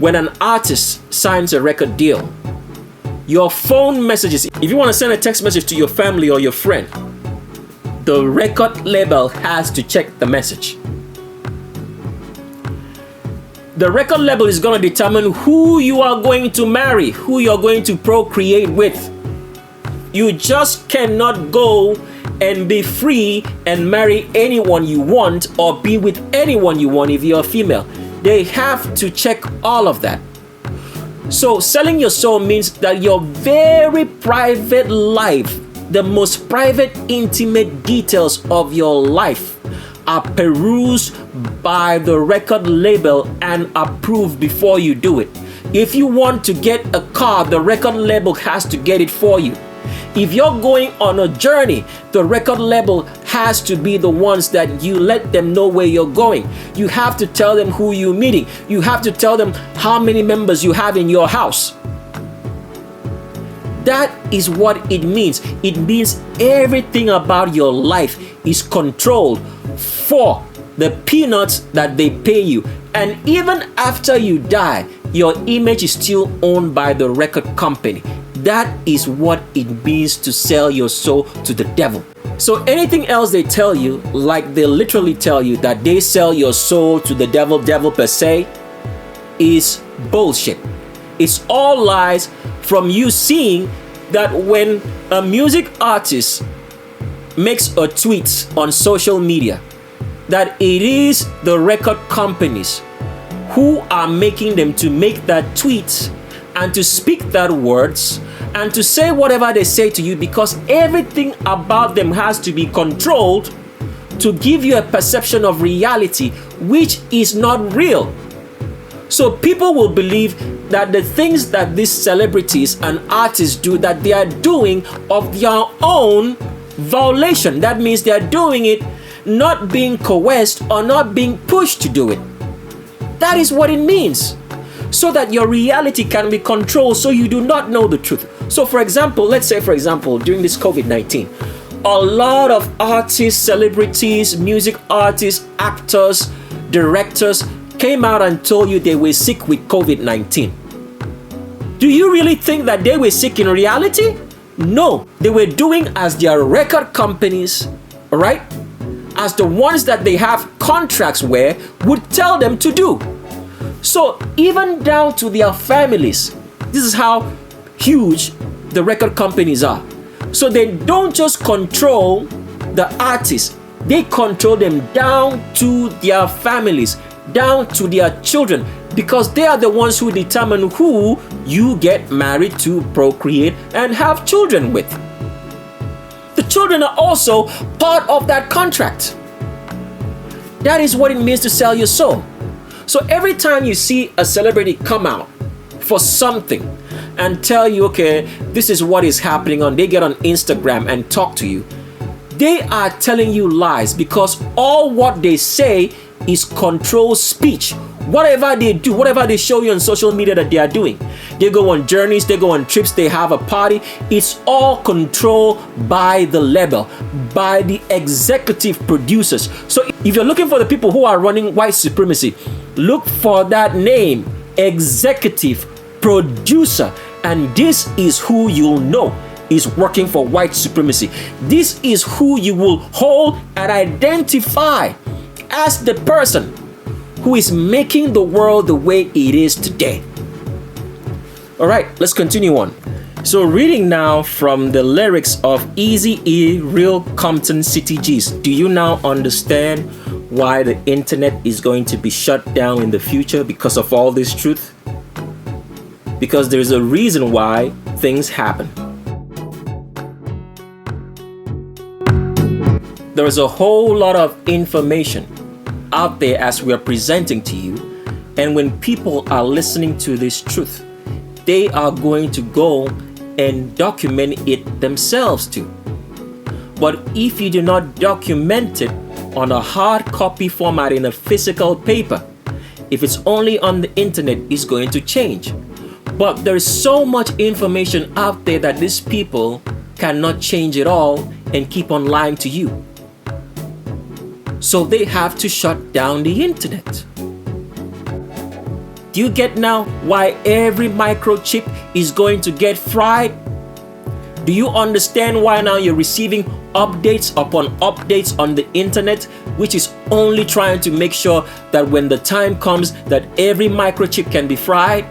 when an artist signs a record deal, your phone messages, if you want to send a text message to your family or your friend, the record label has to check the message. The record label is going to determine who you are going to marry, who you're going to procreate with. You just cannot go and be free and marry anyone you want or be with anyone you want if you're a female. They have to check all of that. So selling your soul means that your very private life, the most private, intimate details of your life are perused by the record label and approved before you do it. If you want to get a car, the record label has to get it for you. If you're going on a journey, the record label has to be the ones that you let them know where you're going. You have to tell them who you're meeting. You have to tell them how many members you have in your house. That is what it means. It means everything about your life is controlled for the peanuts that they pay you. And even after you die, your image is still owned by the record company. That is what it means to sell your soul to the devil. So anything else they tell you, like they literally tell you that they sell your soul to the devil per se, is bullshit. It's all lies from you seeing that when a music artist makes a tweet on social media, that it is the record companies who are making them to make that tweet and to speak that words and to say whatever they say to you, because everything about them has to be controlled to give you a perception of reality which is not real. So people will believe that the things that these celebrities and artists do, that they are doing of their own violation. That means they are doing it not being coerced or not being pushed to do it. That is what it means. So that your reality can be controlled, so you do not know the truth. So for example, let's say for example, during this COVID-19, a lot of artists, celebrities, music artists, actors, directors came out and told you they were sick with COVID-19. Do you really think that they were sick in reality? No, they were doing as their record companies, all right, as the ones that they have contracts with would tell them to do. So even down to their families, this is how huge the record companies are. So they don't just control the artists, they control them down to their families, down to their children, because they are the ones who determine who you get married to, procreate, and have children with. The children are also part of that contract. That is what it means to sell your soul. So every time you see a celebrity come out for something and tell you, okay, this is what is happening on, they get on Instagram and talk to you, they are telling you lies, because all what they say is controlled speech. Whatever they do, whatever they show you on social media that they are doing, they go on journeys, they go on trips, they have a party, it's all controlled by the label, by the executive producers. So if you're looking for the people who are running white supremacy, look for that name, executive producer, and this is who you'll know is working for white supremacy. This is who you will hold and identify as the person who is making the world the way it is today. All right, let's continue on. So reading now from the lyrics of Eazy-E, Real Compton City G's. Do you now understand why the internet is going to be shut down in the future because of all this truth? Because there's a reason why things happen. There is a whole lot of information out there as we are presenting to you, and when people are listening to this truth, they are going to go and document it themselves too. But if you do not document it on a hard copy format in a physical paper, if it's only on the internet, it's going to change. But there's so much information out there that these people cannot change it all and keep on lying to you. So they have to shut down the internet. Do you get now why every microchip is going to get fried? Do you understand why now you're receiving updates upon updates on the internet, which is only trying to make sure that when the time comes that every microchip can be fried?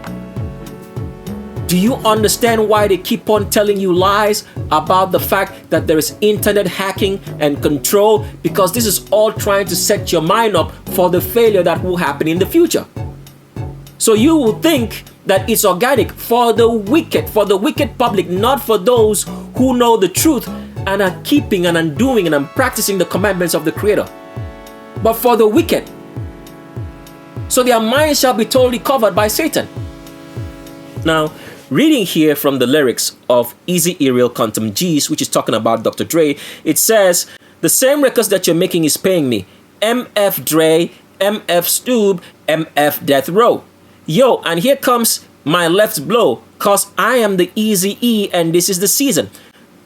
Do you understand why they keep on telling you lies about the fact that there is internet hacking and control? Because this is all trying to set your mind up for the failure that will happen in the future. So you will think that it's organic for the wicked public, not for those who know the truth and are keeping and undoing and practicing the commandments of the Creator. But for the wicked. So their minds shall be totally covered by Satan. Now, reading here from the lyrics of Eazy-E, Real Compton G's, which is talking about Dr. Dre, it says, the same records that you're making is paying me. MF Dre, MF Stoob, MF Death Row. Yo, and here comes my left blow, cause I am the Eazy-E and this is the season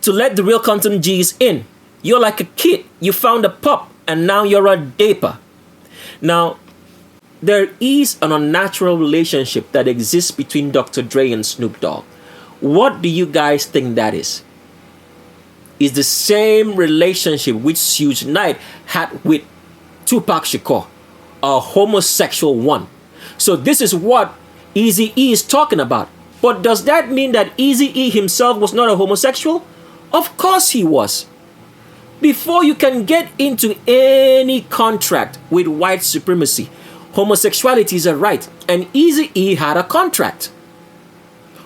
to let the Real Compton G's in. You're like a kid, you found a pup and now you're a daper. Now, there is an unnatural relationship that exists between Dr. Dre and Snoop Dogg. What do you guys think that is? Is the same relationship which Suge Knight had with Tupac Shakur, a homosexual one. So this is what Eazy-E is talking about. But does that mean that Eazy-E himself was not a homosexual? Of course he was. Before you can get into any contract with white supremacy, homosexuality is a right, and Eazy-E had a contract.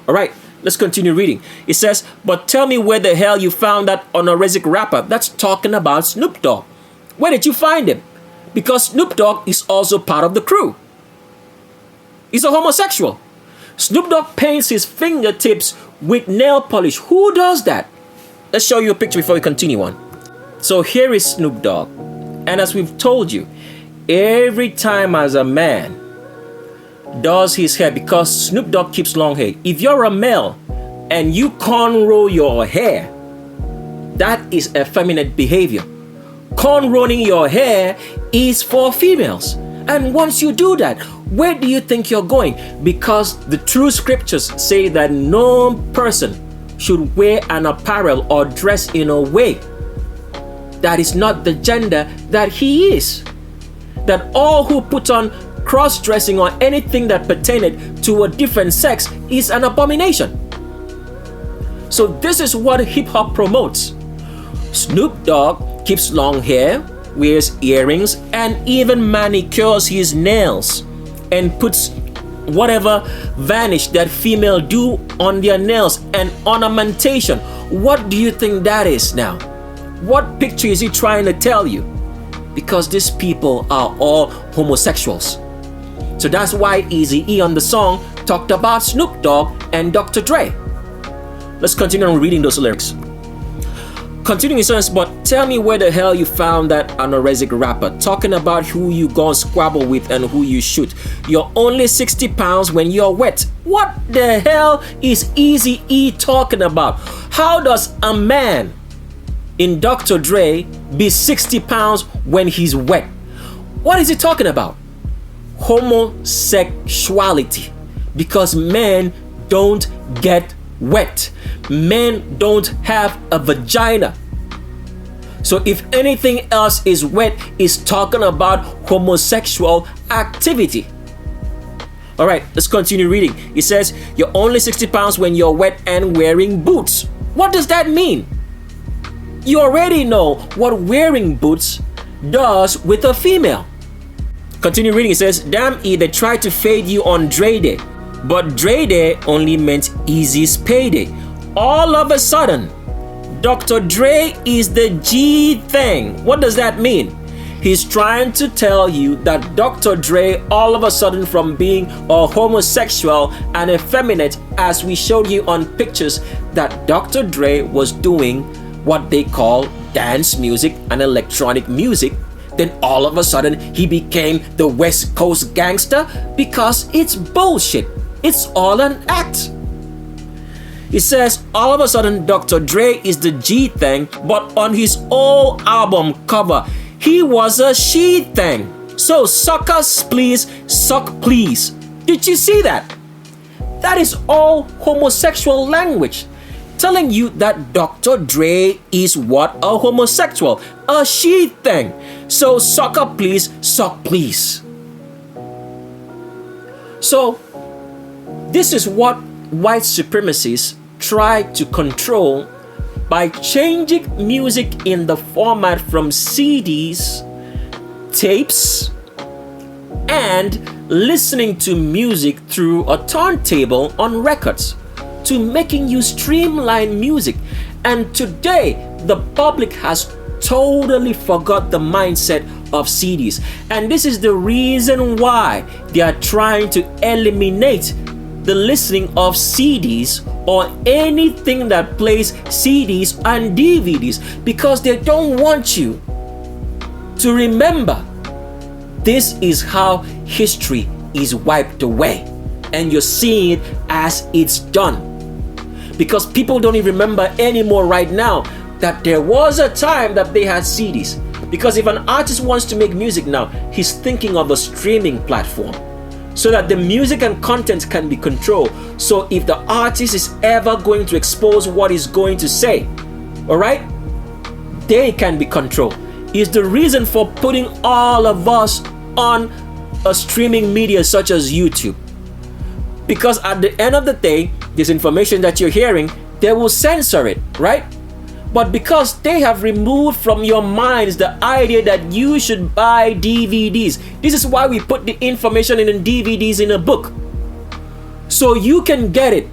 All right, let's continue reading. It says, but tell me where the hell you found that honorific rapper. That's talking about Snoop Dogg. Where did you find him? Because Snoop Dogg is also part of the crew. He's a homosexual. Snoop Dogg paints his fingertips with nail polish. Who does that? Let's show you a picture before we continue on. So here is Snoop Dogg. And as we've told you, every time as a man does his hair, because Snoop Dogg keeps long hair, if you're a male and you cornrow your hair, that is effeminate behavior. Cornrowing your hair is for females. And once you do that, where do you think you're going? Because the true scriptures say that no person should wear an apparel or dress in a way that is not the gender that he is. That all who put on cross-dressing or anything that pertained to a different sex is an abomination. So this is what hip-hop promotes. Snoop Dogg keeps long hair, wears earrings, and even manicures his nails and puts whatever varnish that female do on their nails and ornamentation. What do you think that is now? What picture is he trying to tell you? Because these people are all homosexuals. So that's why Eazy-E on the song talked about Snoop Dogg and Dr. Dre. Let's continue on reading those lyrics. Continuing sentence, but tell me where the hell you found that anorexic rapper talking about who you gonna squabble with and who you shoot. You're only 60 pounds when you're wet. What the hell is Eazy-E talking about? How does a man in Dr. Dre be 60 pounds when he's wet? What is he talking about? Homosexuality. Because men don't get wet. Men don't have a vagina. So if anything else is wet, it's talking about homosexual activity. All right, let's continue reading. It says, you're only 60 pounds when you're wet and wearing boots. What does that mean? You already know what wearing boots does with a female. Continue reading. It says, damn it, they tried to fade you on Dre Day. But Dre Day only meant Eazy's payday. All of a sudden, Dr. Dre is the G thing. What does that mean? He's trying to tell you that Dr. Dre, all of a sudden, from being a homosexual and effeminate, as we showed you on pictures, that Dr. Dre was doing what they call dance music and electronic music. Then all of a sudden, he became the West Coast gangster because it's bullshit. It's all an act. It says, all of a sudden, Dr. Dre is the G thing, but on his old album cover, he was a she thing. So suckers please, suck please. Did you see that? That is all homosexual language, telling you that Dr. Dre is what? A homosexual, a she thing. So sucker please, suck please. So this is what white supremacists try to control by changing music in the format from CDs, tapes, and listening to music through a turntable on records, to making you streamline music. And today, the public has totally forgot the mindset of CDs. And this is the reason why they are trying to eliminate the listening of CDs or anything that plays CDs and DVDs, because they don't want you to remember this is how history is wiped away, and you're seeing it as it's done, because people don't even remember anymore right now that there was a time that they had CDs. Because if an artist wants to make music now, he's thinking of a streaming platform, so that the music and content can be controlled. So if the artist is ever going to expose what he's going to say, all right, they can be controlled. Is the reason for putting all of us on a streaming media such as YouTube. Because at the end of the day, this information that you're hearing, they will censor it, right? But because they have removed from your minds the idea that you should buy DVDs. This is why we put the information in the DVDs in a book, so you can get it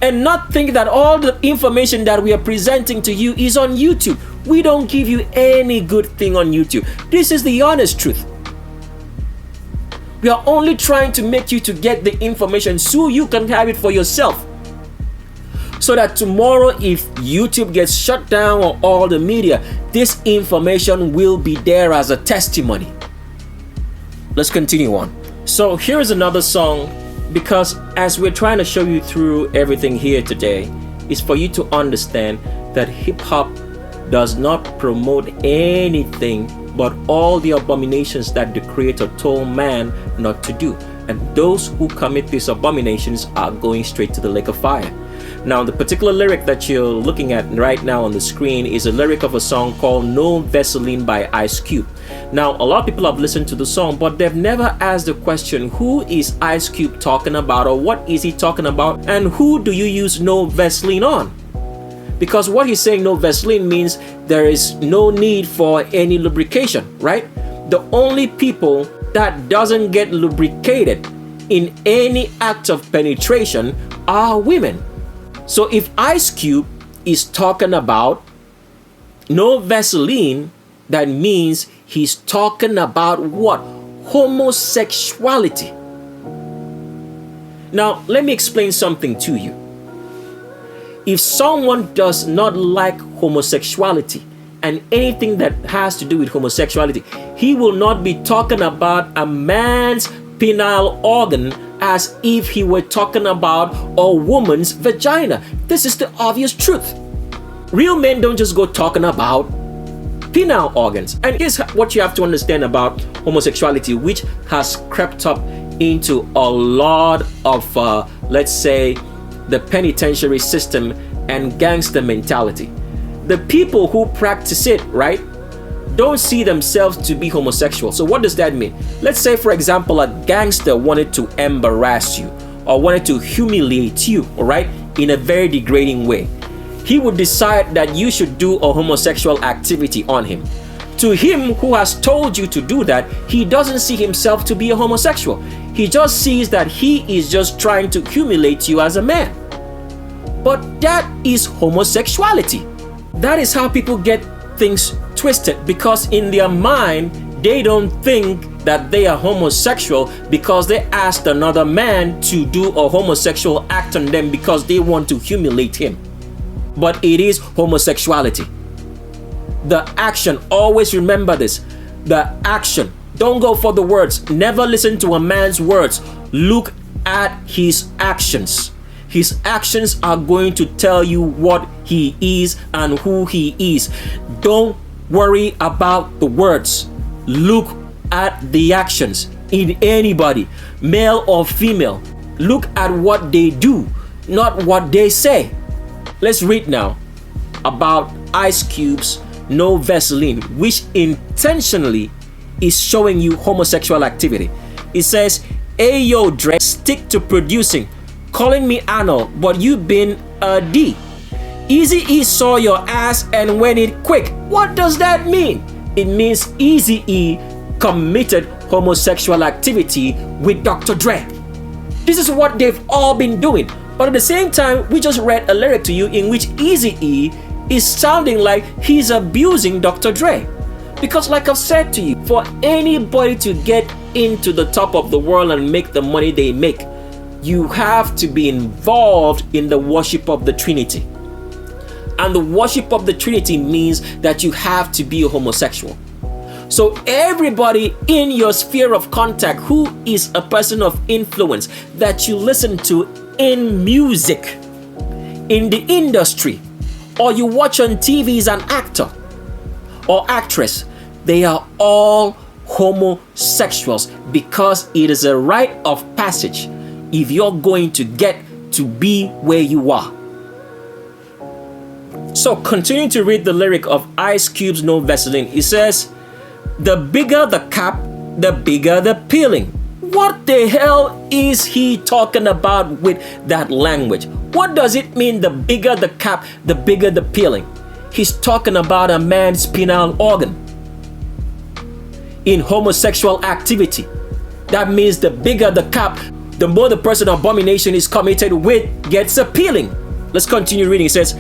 and not think that all the information that we are presenting to you is on YouTube. We don't give you any good thing on YouTube. This is the honest truth. We are only trying to make you to get the information so you can have it for yourself. So that tomorrow, if YouTube gets shut down or all the media, this information will be there as a testimony. Let's continue on. So here is another song, because as we're trying to show you through everything here today, is for you to understand that hip-hop does not promote anything but all the abominations that the Creator told man not to do. And those who commit these abominations are going straight to the lake of fire. Now, the particular lyric that you're looking at right now on the screen is a lyric of a song called No Vaseline by Ice Cube. Now, a lot of people have listened to the song, but they've never asked the question, who is Ice Cube talking about, or what is he talking about, and who do you use no Vaseline on? Because what he's saying, no Vaseline, means there is no need for any lubrication, right? The only people that doesn't get lubricated in any act of penetration are women. So if Ice Cube is talking about no Vaseline, that means he's talking about what? Homosexuality. Now, let me explain something to you. If someone does not like homosexuality and anything that has to do with homosexuality, he will not be talking about a man's penile organ as if he were talking about a woman's vagina. This is the obvious truth. Real men don't just go talking about penile organs. And here's what you have to understand about homosexuality, which has crept up into a lot of, let's say, the penitentiary system and gangster mentality. The people who practice it, right, don't see themselves to be homosexual. So what does that mean? Let's say, for example, a gangster wanted to embarrass you or wanted to humiliate you, all right, in a very degrading way. He would decide that you should do a homosexual activity on him. To him who has told you to do that, he doesn't see himself to be a homosexual. He just sees that he is just trying to humiliate you as a man. But that is homosexuality. That is how people get things twisted, because in their mind, they don't think that they are homosexual because they asked another man to do a homosexual act on them because they want to humiliate him. But it is homosexuality. The action, always remember this, the action. Don't go for the words. Never listen to a man's words. Look at his actions. His actions are going to tell you what he is and who he is. Don't worry about the words. Look at the actions in anybody, male or female. Look at what they do, not what they say. Let's read now about Ice Cube's No Vaseline, which intentionally is showing you homosexual activity. It says, "Hey yo Dre, stick to producing. Calling me Arnold, but you been a D. Eazy-E saw your ass and went it quick." What does that mean? It means Eazy-E committed homosexual activity with Dr. Dre. This is what they've all been doing. But at the same time, we just read a lyric to you in which Eazy-E is sounding like he's abusing Dr. Dre. Because like I've said to you, for anybody to get into the top of the world and make the money they make, you have to be involved in the worship of the Trinity. And the worship of the Trinity means that you have to be a homosexual. So everybody in your sphere of contact who is a person of influence that you listen to in music, in the industry, or you watch on TV as an actor or actress, they are all homosexuals because it is a rite of passage if you're going to get to be where you are. So continuing to read the lyric of Ice Cube's No Vaseline, it says, "The bigger the cap, the bigger the peeling." What the hell is he talking about with that language? What does it mean, the bigger the cap, the bigger the peeling? He's talking about a man's penile organ. In homosexual activity, that means the bigger the cap, the more the person abomination is committed with gets a peeling. Let's continue reading. It says,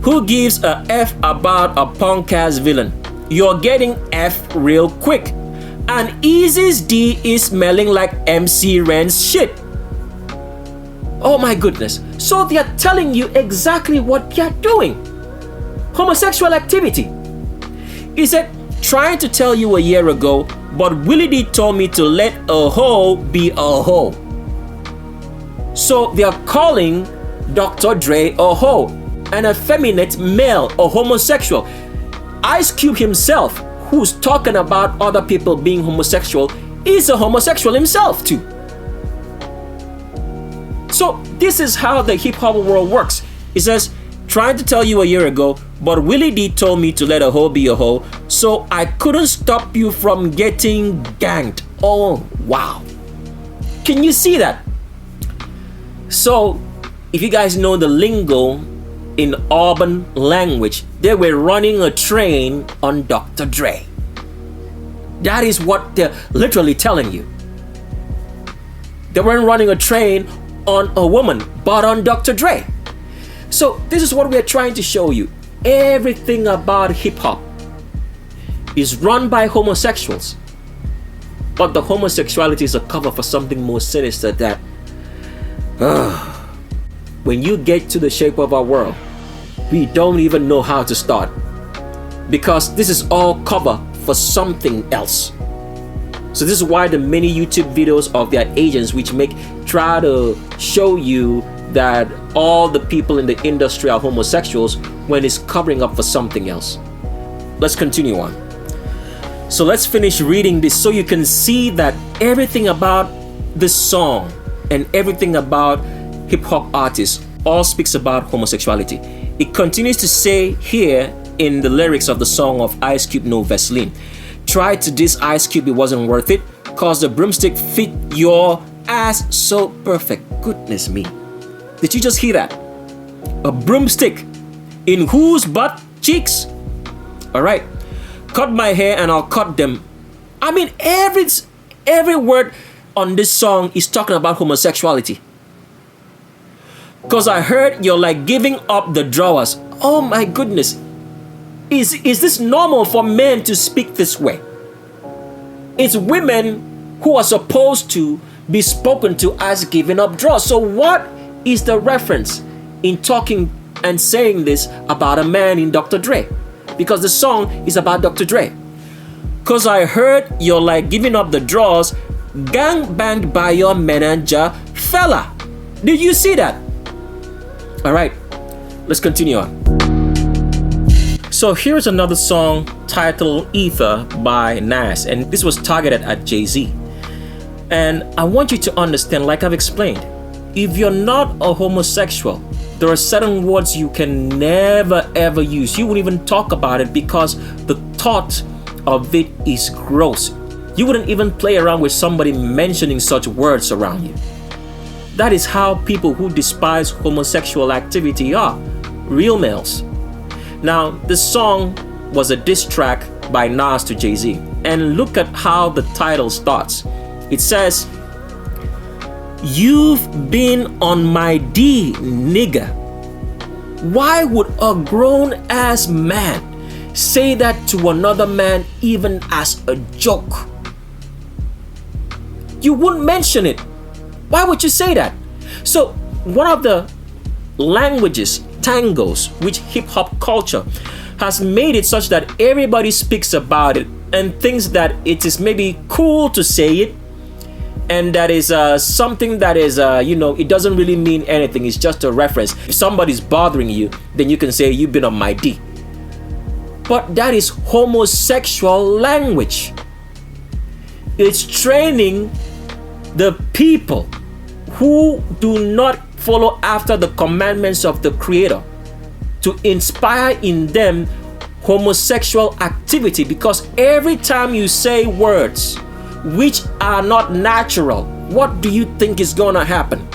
"Who gives a F about a punk ass villain? You're getting F real quick. And Eazy's D is smelling like MC Ren's shit." Oh my goodness. So they are telling you exactly what they're doing. Homosexual activity. He said, "Trying to tell you a year ago, but Willie D told me to let a hoe be a hoe." So they are calling Dr. Dre a hoe, an effeminate male, a homosexual. Ice Cube himself, who's talking about other people being homosexual, is a homosexual himself too. So this is how the hip-hop world works. It says, "Trying to tell you a year ago, but Willie D told me to let a hoe be a hoe, so I couldn't stop you from getting ganged." Oh, wow. Can you see that? So, if you guys know the lingo in urban language, they were running a train on Dr. Dre. That is what they're literally telling you. They weren't running a train on a woman, but on Dr. Dre. So this is what we're trying to show you. Everything about hip-hop is run by homosexuals. But the homosexuality is a cover for something more sinister that when you get to the shape of our world, we don't even know how to start. Because this is all cover for something else. So this is why the many YouTube videos of their agents which try to show you that all the people in the industry are homosexuals when it's covering up for something else. Let's continue on. So let's finish reading this so you can see that everything about this song and everything about hip-hop artists all speaks about homosexuality. It continues to say here in the lyrics of the song of Ice Cube, No Vaseline. Tried to diss Ice Cube, it wasn't worth it. Cause the broomstick fit your ass so perfect. Goodness me. Did you just hear that? A broomstick in whose butt cheeks? All right. Cut my hair and I'll cut them. I mean, every word on this song is talking about homosexuality. Cause I heard you're like giving up the drawers. Oh my goodness. Is this normal for men to speak this way? It's women who are supposed to be spoken to as giving up drawers. So what is the reference in talking and saying this about a man in Dr. Dre? Because the song is about Dr. Dre. Cause I heard you're like giving up the drawers, gang banged by your manager, fella. Did you see that? All right, let's continue on. So here's another song titled Ether by Nas, and this was targeted at Jay-Z. And I want you to understand, like I've explained, if you're not a homosexual, there are certain words you can never ever use. You wouldn't even talk about it because the thought of it is gross. You wouldn't even play around with somebody mentioning such words around you. That is how people who despise homosexual activity are. Real males. Now, this song was a diss track by Nas to Jay-Z. And look at how the title starts. It says, "You've been on my D, nigga. Why would a grown-ass man say that to another man even as a joke?" You wouldn't mention it. Why would you say that? So one of the languages, tangos, which hip-hop culture has made it such that everybody speaks about it and thinks that it is maybe cool to say it, and that is something that is, it doesn't really mean anything. It's just a reference. If somebody's bothering you, then you can say, "You've been on my D." But that is homosexual language. It's training the people who do not follow after the commandments of the Creator to inspire in them homosexual activity, because every time you say words which are not natural, what do you think is going to happen?